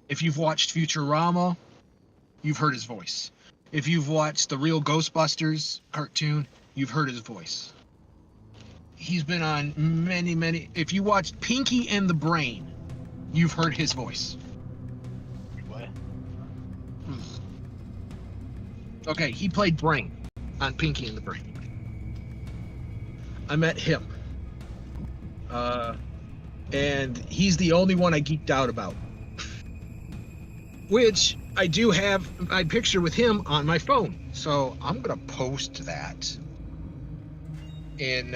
If you've watched Futurama, you've heard his voice. If you've watched the real Ghostbusters cartoon, you've heard his voice. He's been on many. If you watched Pinky and the Brain, you've heard his voice. What? Okay, he played Brain on Pinky and the Brain. I met him. And he's the only one I geeked out about. Which I do have my picture with him on my phone. So I'm going to post that in,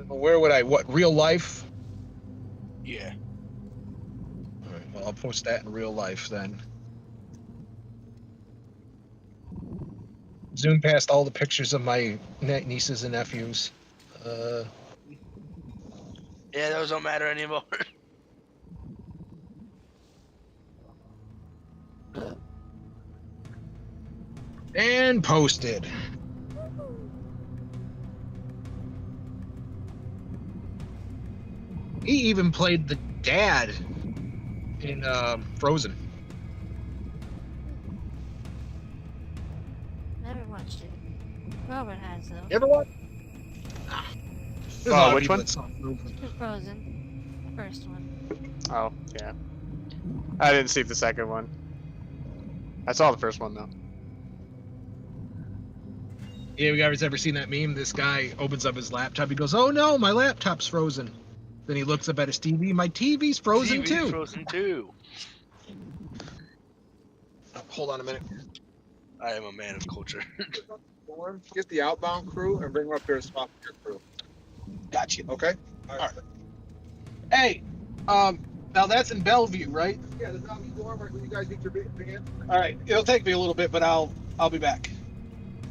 where would real life? Yeah. All right, well, I'll post that in real life then. Zoom past all the pictures of my nieces and nephews. Yeah, those don't matter anymore. And posted. He even played the dad in Frozen. Never watched it. Robert has though. You ever watch? There's a Oh, lot of which people one? that saw Frozen. The Frozen. First one. Oh, yeah. I didn't see the second one. I saw the first one though. Yeah, you guys ever seen that meme? This guy opens up his laptop. He goes, "Oh no, my laptop's frozen." Then he looks up at his TV. My TV's frozen TV's too. Frozen too. Hold on a minute. I am a man of culture. Get the outbound crew and bring them up here to swap with your crew. Gotcha. Okay? All right. Hey, now that's in Bellevue, right? Yeah, the zombie door where you guys get your big van. All right. It'll take me a little bit, but I'll be back.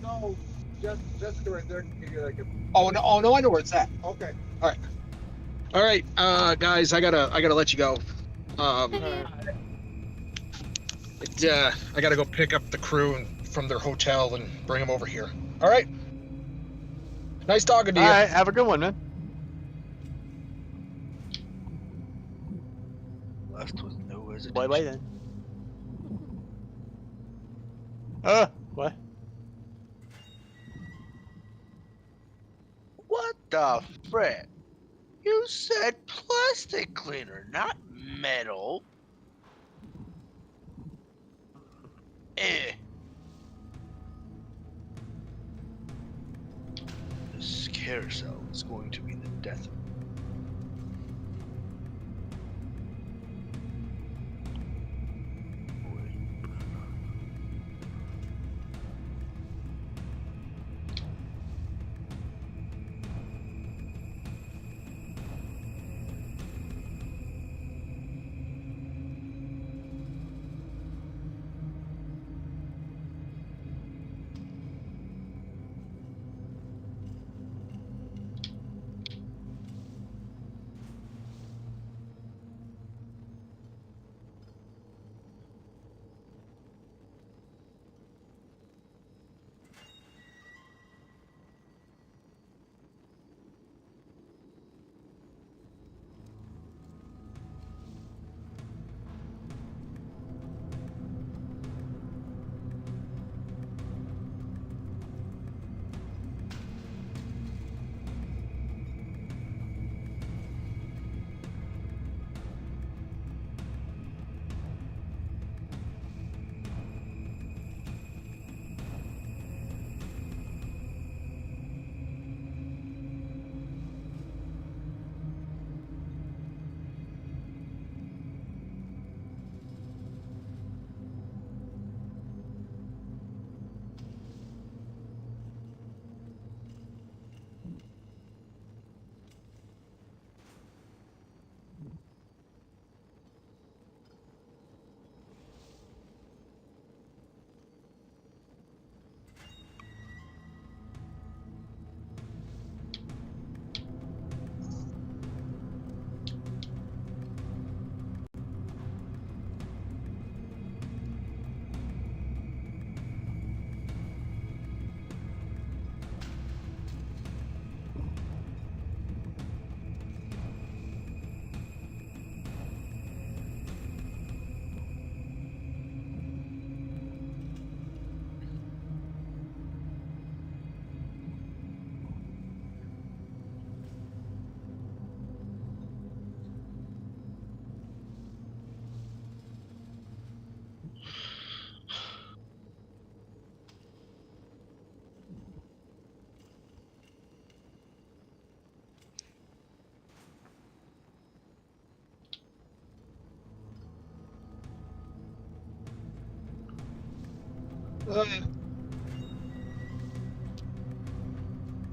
No, Jessica right there can give you like a. Oh no, I know where it's at. Okay. All right, guys, I gotta let you go. Yeah, I gotta go pick up the crew from their hotel and bring them over here. All right. Nice talking to you. All right, have a good one, man. Left with no hesitation. Bye then. What? What the frick? You said plastic cleaner, not metal. Eh. This carousel is going to be the death of me.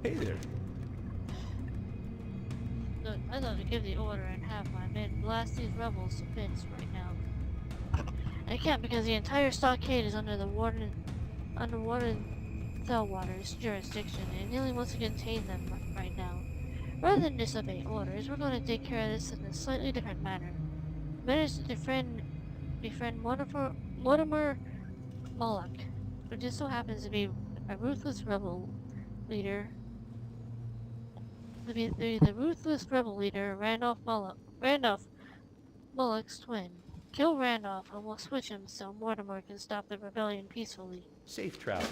Hey there. Look, I'd love to give the order and have my men blast these rebels to bits right now. I can't because the entire stockade is under Warden Thellwater's jurisdiction, and he only wants to contain them right now. Rather than disobey orders, we're going to take care of this in a slightly different manner. Managed to befriend Mortimer Moloch, who just so happens to be a ruthless rebel leader. The ruthless rebel leader, Randolph Moloch's twin. Kill Randolph and we'll switch him so Mortimer can stop the rebellion peacefully. Safe travels.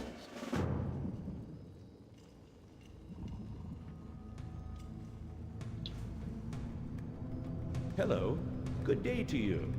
Hello. Good day to you.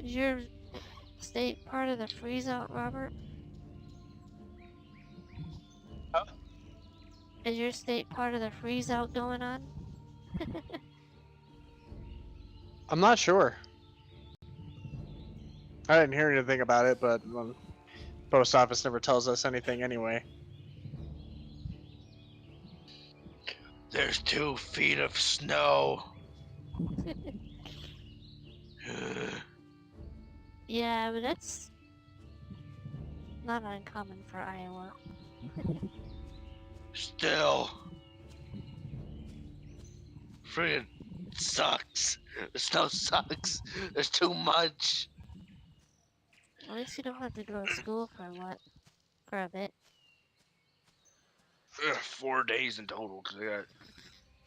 Is your state part of the freeze out, Robert? Huh? Is your state part of the freeze out going on? I'm not sure. I didn't hear anything about it, but post office never tells us anything anyway. There's 2 feet of snow. Yeah, but that's not uncommon for Iowa. Still. Friggin' sucks. The snow sucks. There's too much. At least you don't have to go to school for a bit. 4 days in total, because I got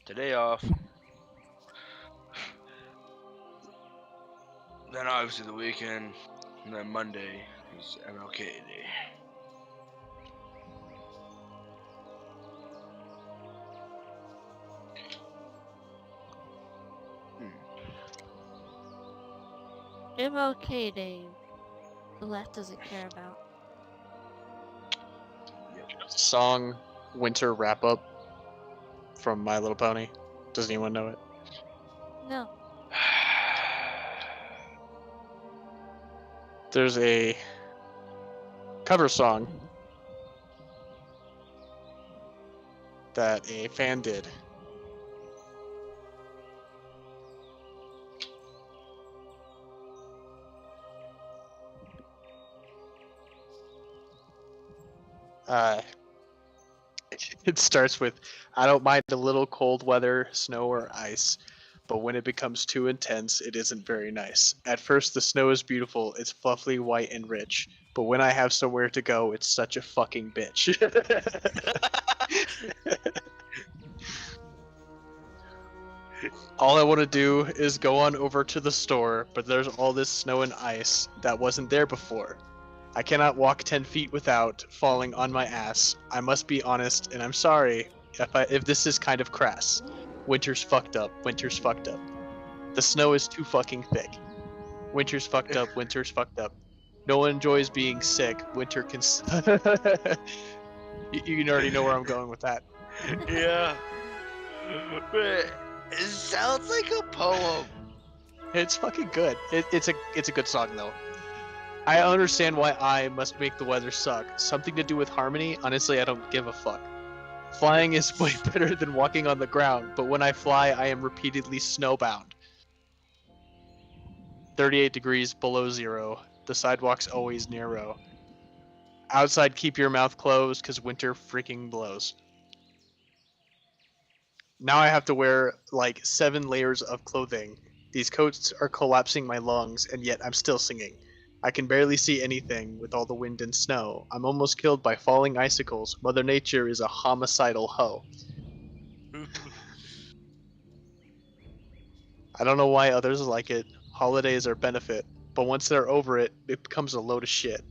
today off. Then obviously the weekend, and then Monday is MLK Day. MLK Day, the left doesn't care about. Song Winter Wrap Up from My Little Pony. Does anyone know it? No. There's a cover song that a fan did. It starts with, I don't mind a little cold weather, snow or ice, but when it becomes too intense, it isn't very nice. At first, the snow is beautiful, it's fluffy, white, and rich, but when I have somewhere to go, it's such a fucking bitch. All I want to do is go on over to the store, but there's all this snow and ice that wasn't there before. I cannot walk 10 feet without falling on my ass. I must be honest, and I'm sorry if this is kind of crass. Winter's fucked up. Winter's fucked up. The snow is too fucking thick. Winter's fucked up. Winter's fucked up. No one enjoys being sick. Winter can. You already know where I'm going with that. Yeah. It sounds like a poem. It's fucking good. It's a good song though. I understand why I must make the weather suck. Something to do with harmony? Honestly, I don't give a fuck. Flying is way better than walking on the ground, but when I fly, I am repeatedly snowbound. 38 degrees below zero. The sidewalk's always narrow. Outside, keep your mouth closed, because winter freaking blows. Now I have to wear like 7 layers of clothing. These coats are collapsing my lungs, and yet I'm still singing. I can barely see anything with all the wind and snow. I'm almost killed by falling icicles. Mother Nature is a homicidal hoe. I don't know why others like it. Holidays are benefit, but once they're over it, it becomes a load of shit.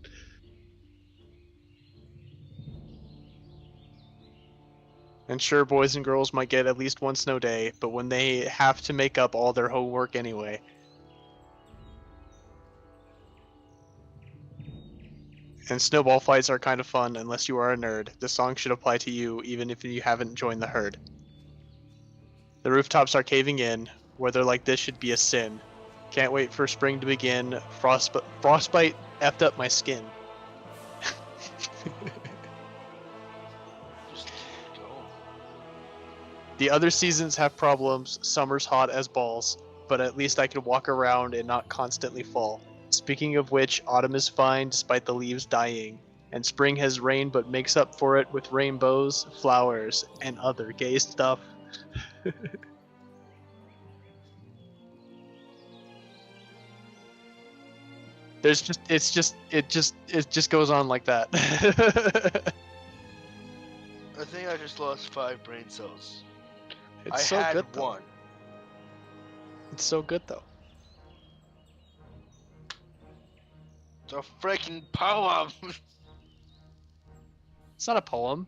And sure, boys and girls might get at least one snow day, but when they have to make up all their homework anyway. And snowball fights are kind of fun unless you are a nerd. This song should apply to you even if you haven't joined the herd. The rooftops are caving in. Weather like this should be a sin. Can't wait for spring to begin. Frostbite effed up my skin. The other seasons have problems. Summer's hot as balls, but at least I can walk around and not constantly fall. Speaking of which, autumn is fine despite the leaves dying, and spring has rain but makes up for it with rainbows, flowers, and other gay stuff. It just goes on like that. I think I just lost 5 brain cells. It's I so had good though. 1. It's so good though. It's a freaking poem. It's not a poem.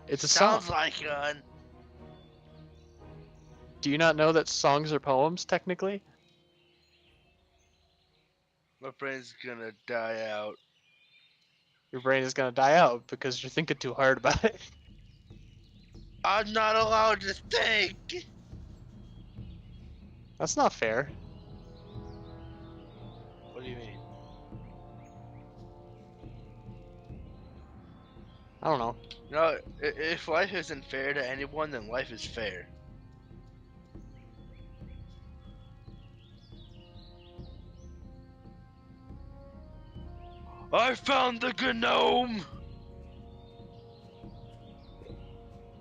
It's a song. Sounds like one. Do you not know that songs are poems technically? My brain's gonna die out. Your brain is gonna die out because you're thinking too hard about it. I'm not allowed to think. That's not fair. What do you mean? I don't know. No, if life isn't fair to anyone, then life is fair. I found the gnome!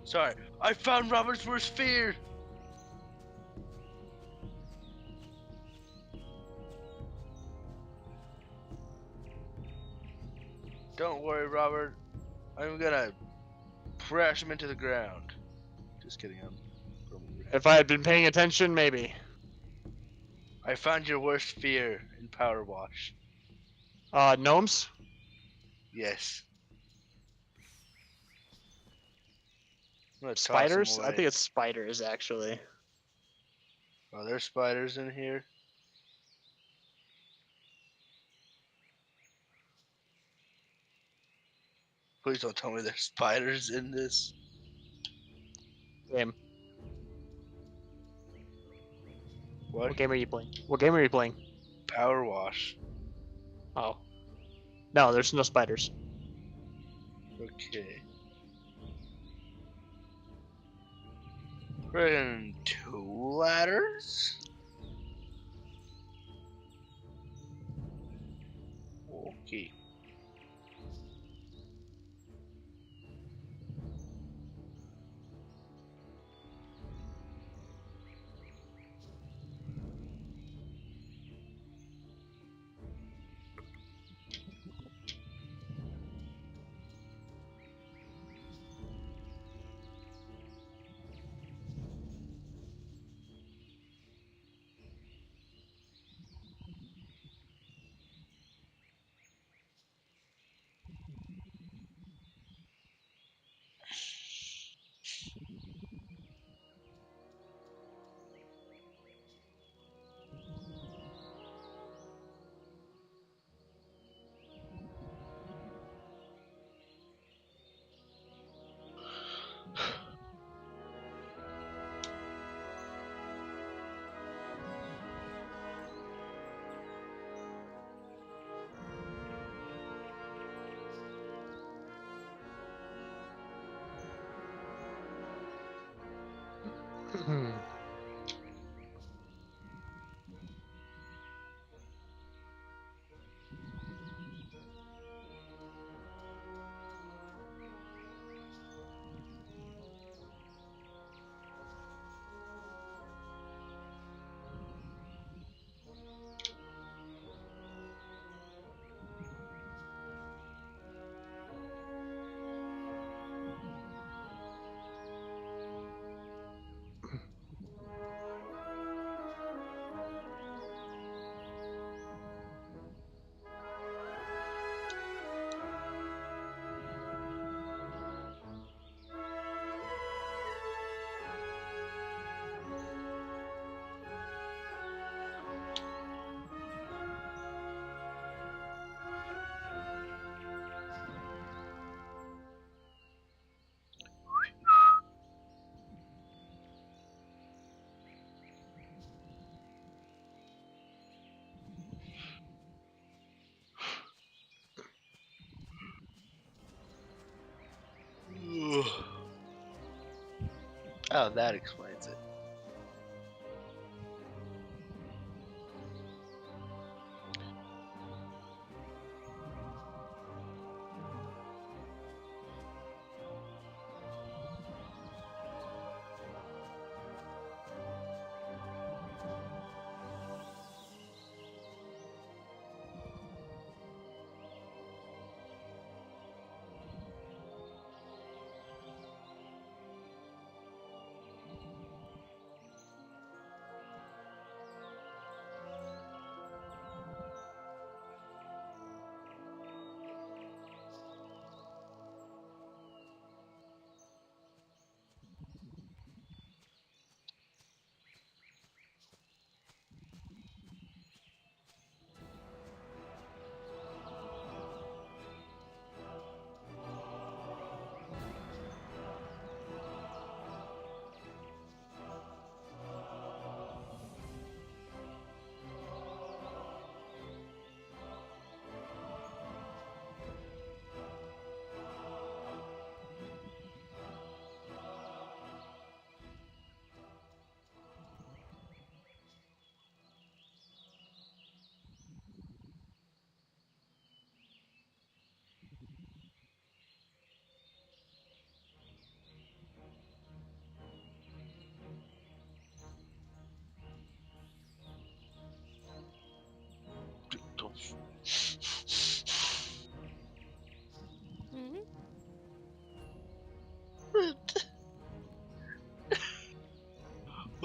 Sorry, I found Robert's worst fear! Don't worry, Robert. I'm gonna crash him into the ground. Just kidding, I'm probably... If I had been paying attention, maybe. I found your worst fear in Power Wash. Gnomes? Yes. I'm gonna toss him Spiders? I away. think it's spiders, actually. Are there spiders in here? Please don't tell me there's spiders in this. Game. What? What game are you playing? What game are you playing? Power Wash. Oh. No, there's no spiders. Okay. Friggin' 2 ladders? Okay. Oh, that explains it.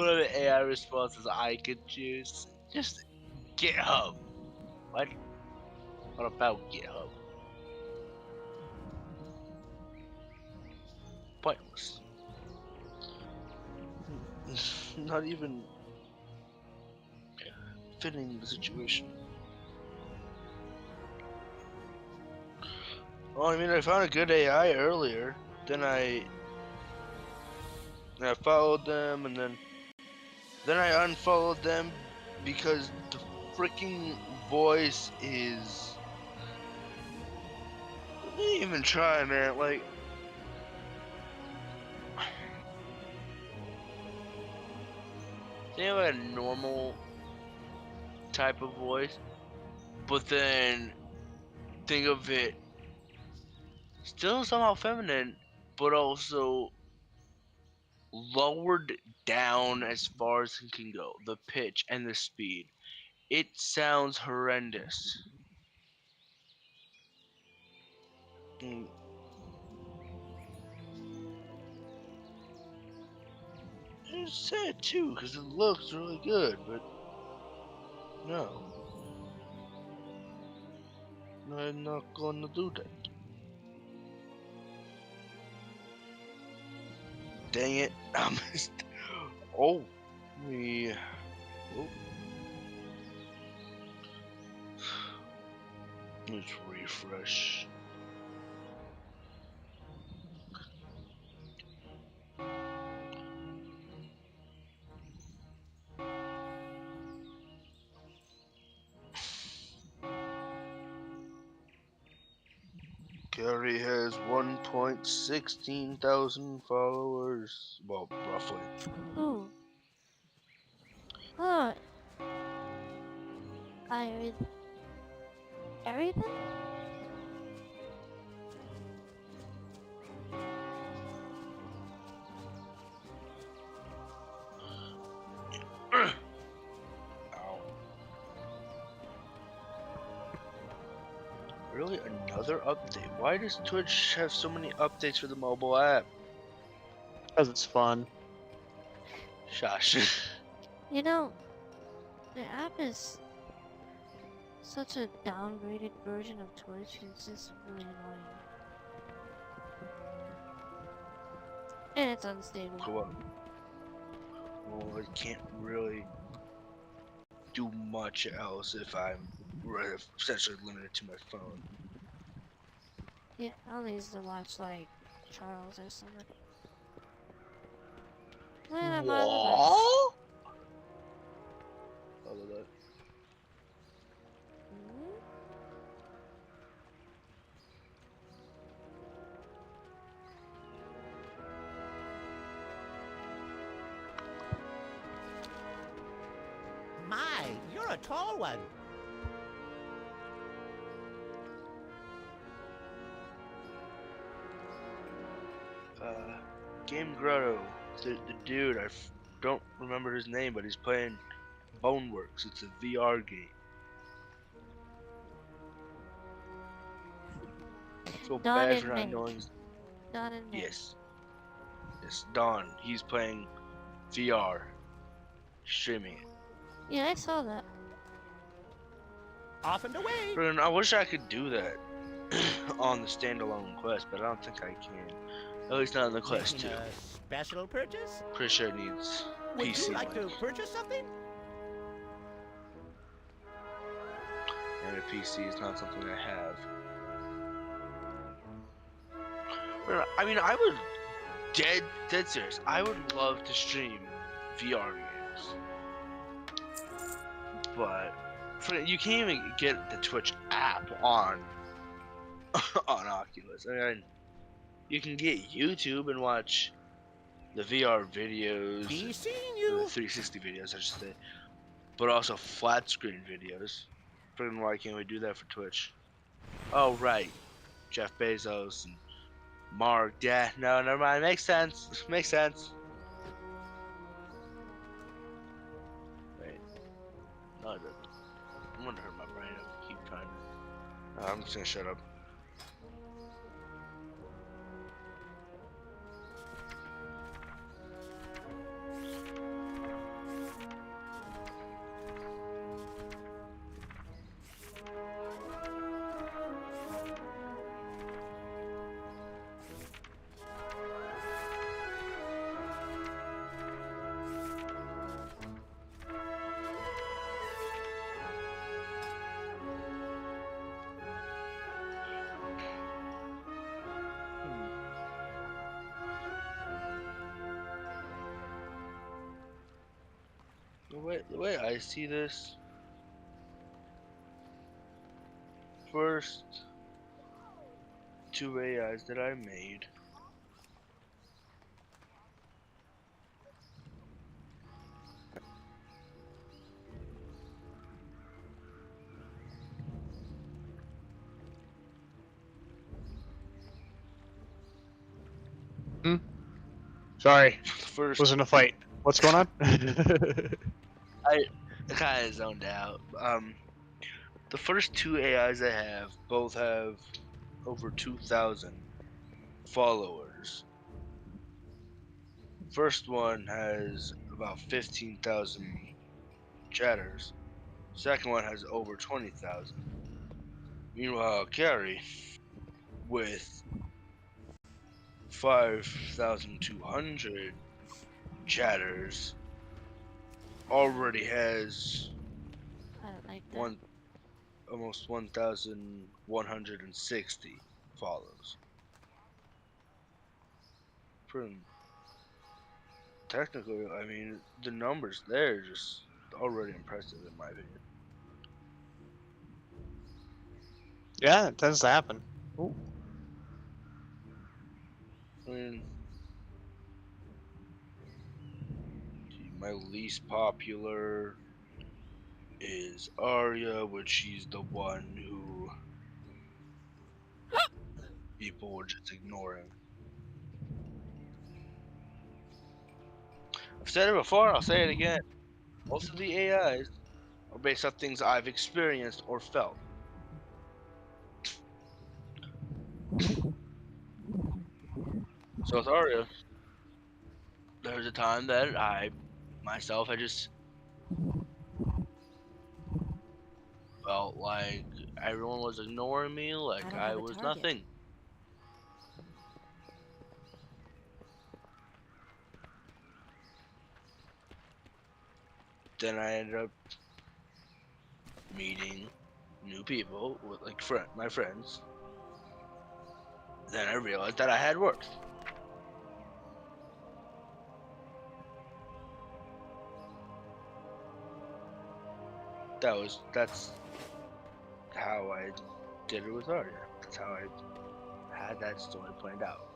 One of the AI responses I could choose. Just GitHub. What? What about GitHub? Pointless. Not even fitting the situation. Well, I mean, I found a good AI earlier. Then I followed them, and then I unfollowed them because the freaking voice is. I didn't even try, man. Like, they have a normal type of voice, but then think of it still somehow feminine, but also lowered down as far as it can go. The pitch and the speed. It sounds horrendous. Mm. It's sad too, because it looks really good, but no. I'm not gonna do that. Dang it. Oh, me. Oh. Let's refresh. Carrie has 1.16 thousand followers. Well, roughly. Ooh. Oh. I everything? Ow. Really? Another update? Why does Twitch have so many updates for the mobile app? Because it's fun. Shush. You know, the app is such a downgraded version of Twitch. It's just really annoying. And it's unstable. Cool. Well, I can't really do much else if I'm essentially limited to my phone. Yeah, I'll use to watch like Charles or something. Man, I'm out of this. All of that. Hmm? My, you're a tall one. Game Grotto, the dude, don't remember his name, but he's playing Boneworks. It's a VR game. Feel Dawn bad for and not Meg. knowing. Dawn and Meg. Yes. Yes, Don. He's playing VR. Streaming it. Yeah, I saw that. Off and away. Friggin', I wish I could do that on the standalone Quest, but I don't think I can. At least not in the Quest 2. Making a special purchase? Pretty sure it needs Would PC you like to link. purchase something? And a PC is not something I have. I mean, I would dead serious. I would love to stream VR games, but you can't even get the Twitch app on on Oculus. I mean, you can get YouTube and watch the VR videos, Be seeing the you. 360 videos, I should say, but also flat screen videos. Friggin' why can't we do that for Twitch? Oh right, Jeff Bezos and Mark. Yeah, no, never mind. Makes sense. Makes sense. Wait, no, it doesn't. I'm gonna hurt my brain if I keep trying to. I'm just gonna shut up. the way I see this, first two AIs that I made Sorry, first wasn't a fight. What's going on? I kind of zoned out. The first two AIs I have both have over 2,000 followers. First one has about 15,000 chatters. Second one has over 20,000. Meanwhile, Carrie, with 5,200 chatters, already has I like that. almost 1,160 follows. Pretty technically, I mean, the numbers there are just already impressive in my opinion. Yeah, it tends to happen. Ooh. I mean, my least popular is Arya, which she's the one who people were just ignoring. I've said it before, I'll say it again. Most of the AIs are based off things I've experienced or felt. So with Arya, there was a time that I myself had just felt like everyone was ignoring me like don't I have a was target. nothing. Then I ended up meeting new people with like my friends. Then I realized that I had worth. That's how I did it with Arya. That's how I had that story planned out.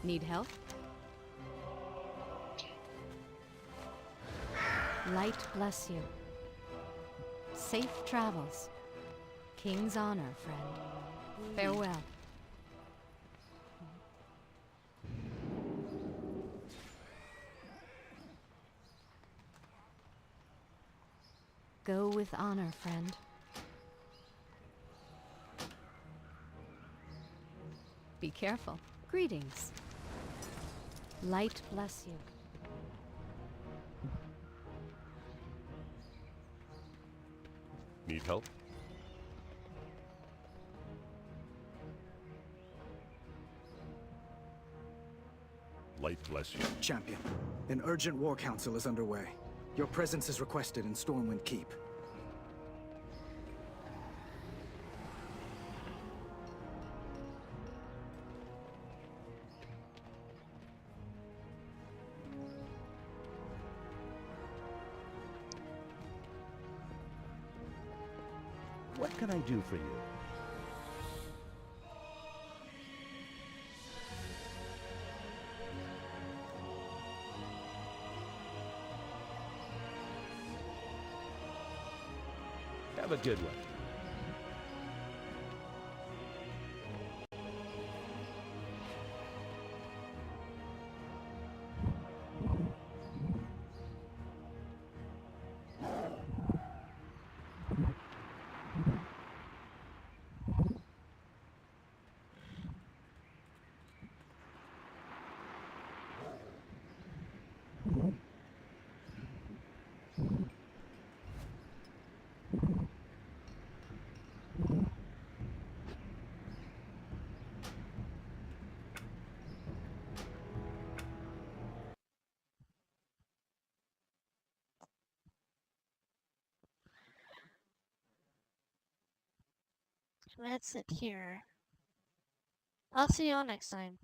Need help? Light bless you. Safe travels. King's honor, friend. Farewell. Go with honor, friend. Be careful. Greetings. Light bless you. Need help? Light bless you. Champion, an urgent war council is underway. Your presence is requested in Stormwind Keep. What can I do for you? Have a good one. That's it here. I'll see y'all next time.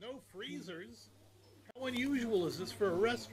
No freezers? How unusual is this for a restaurant?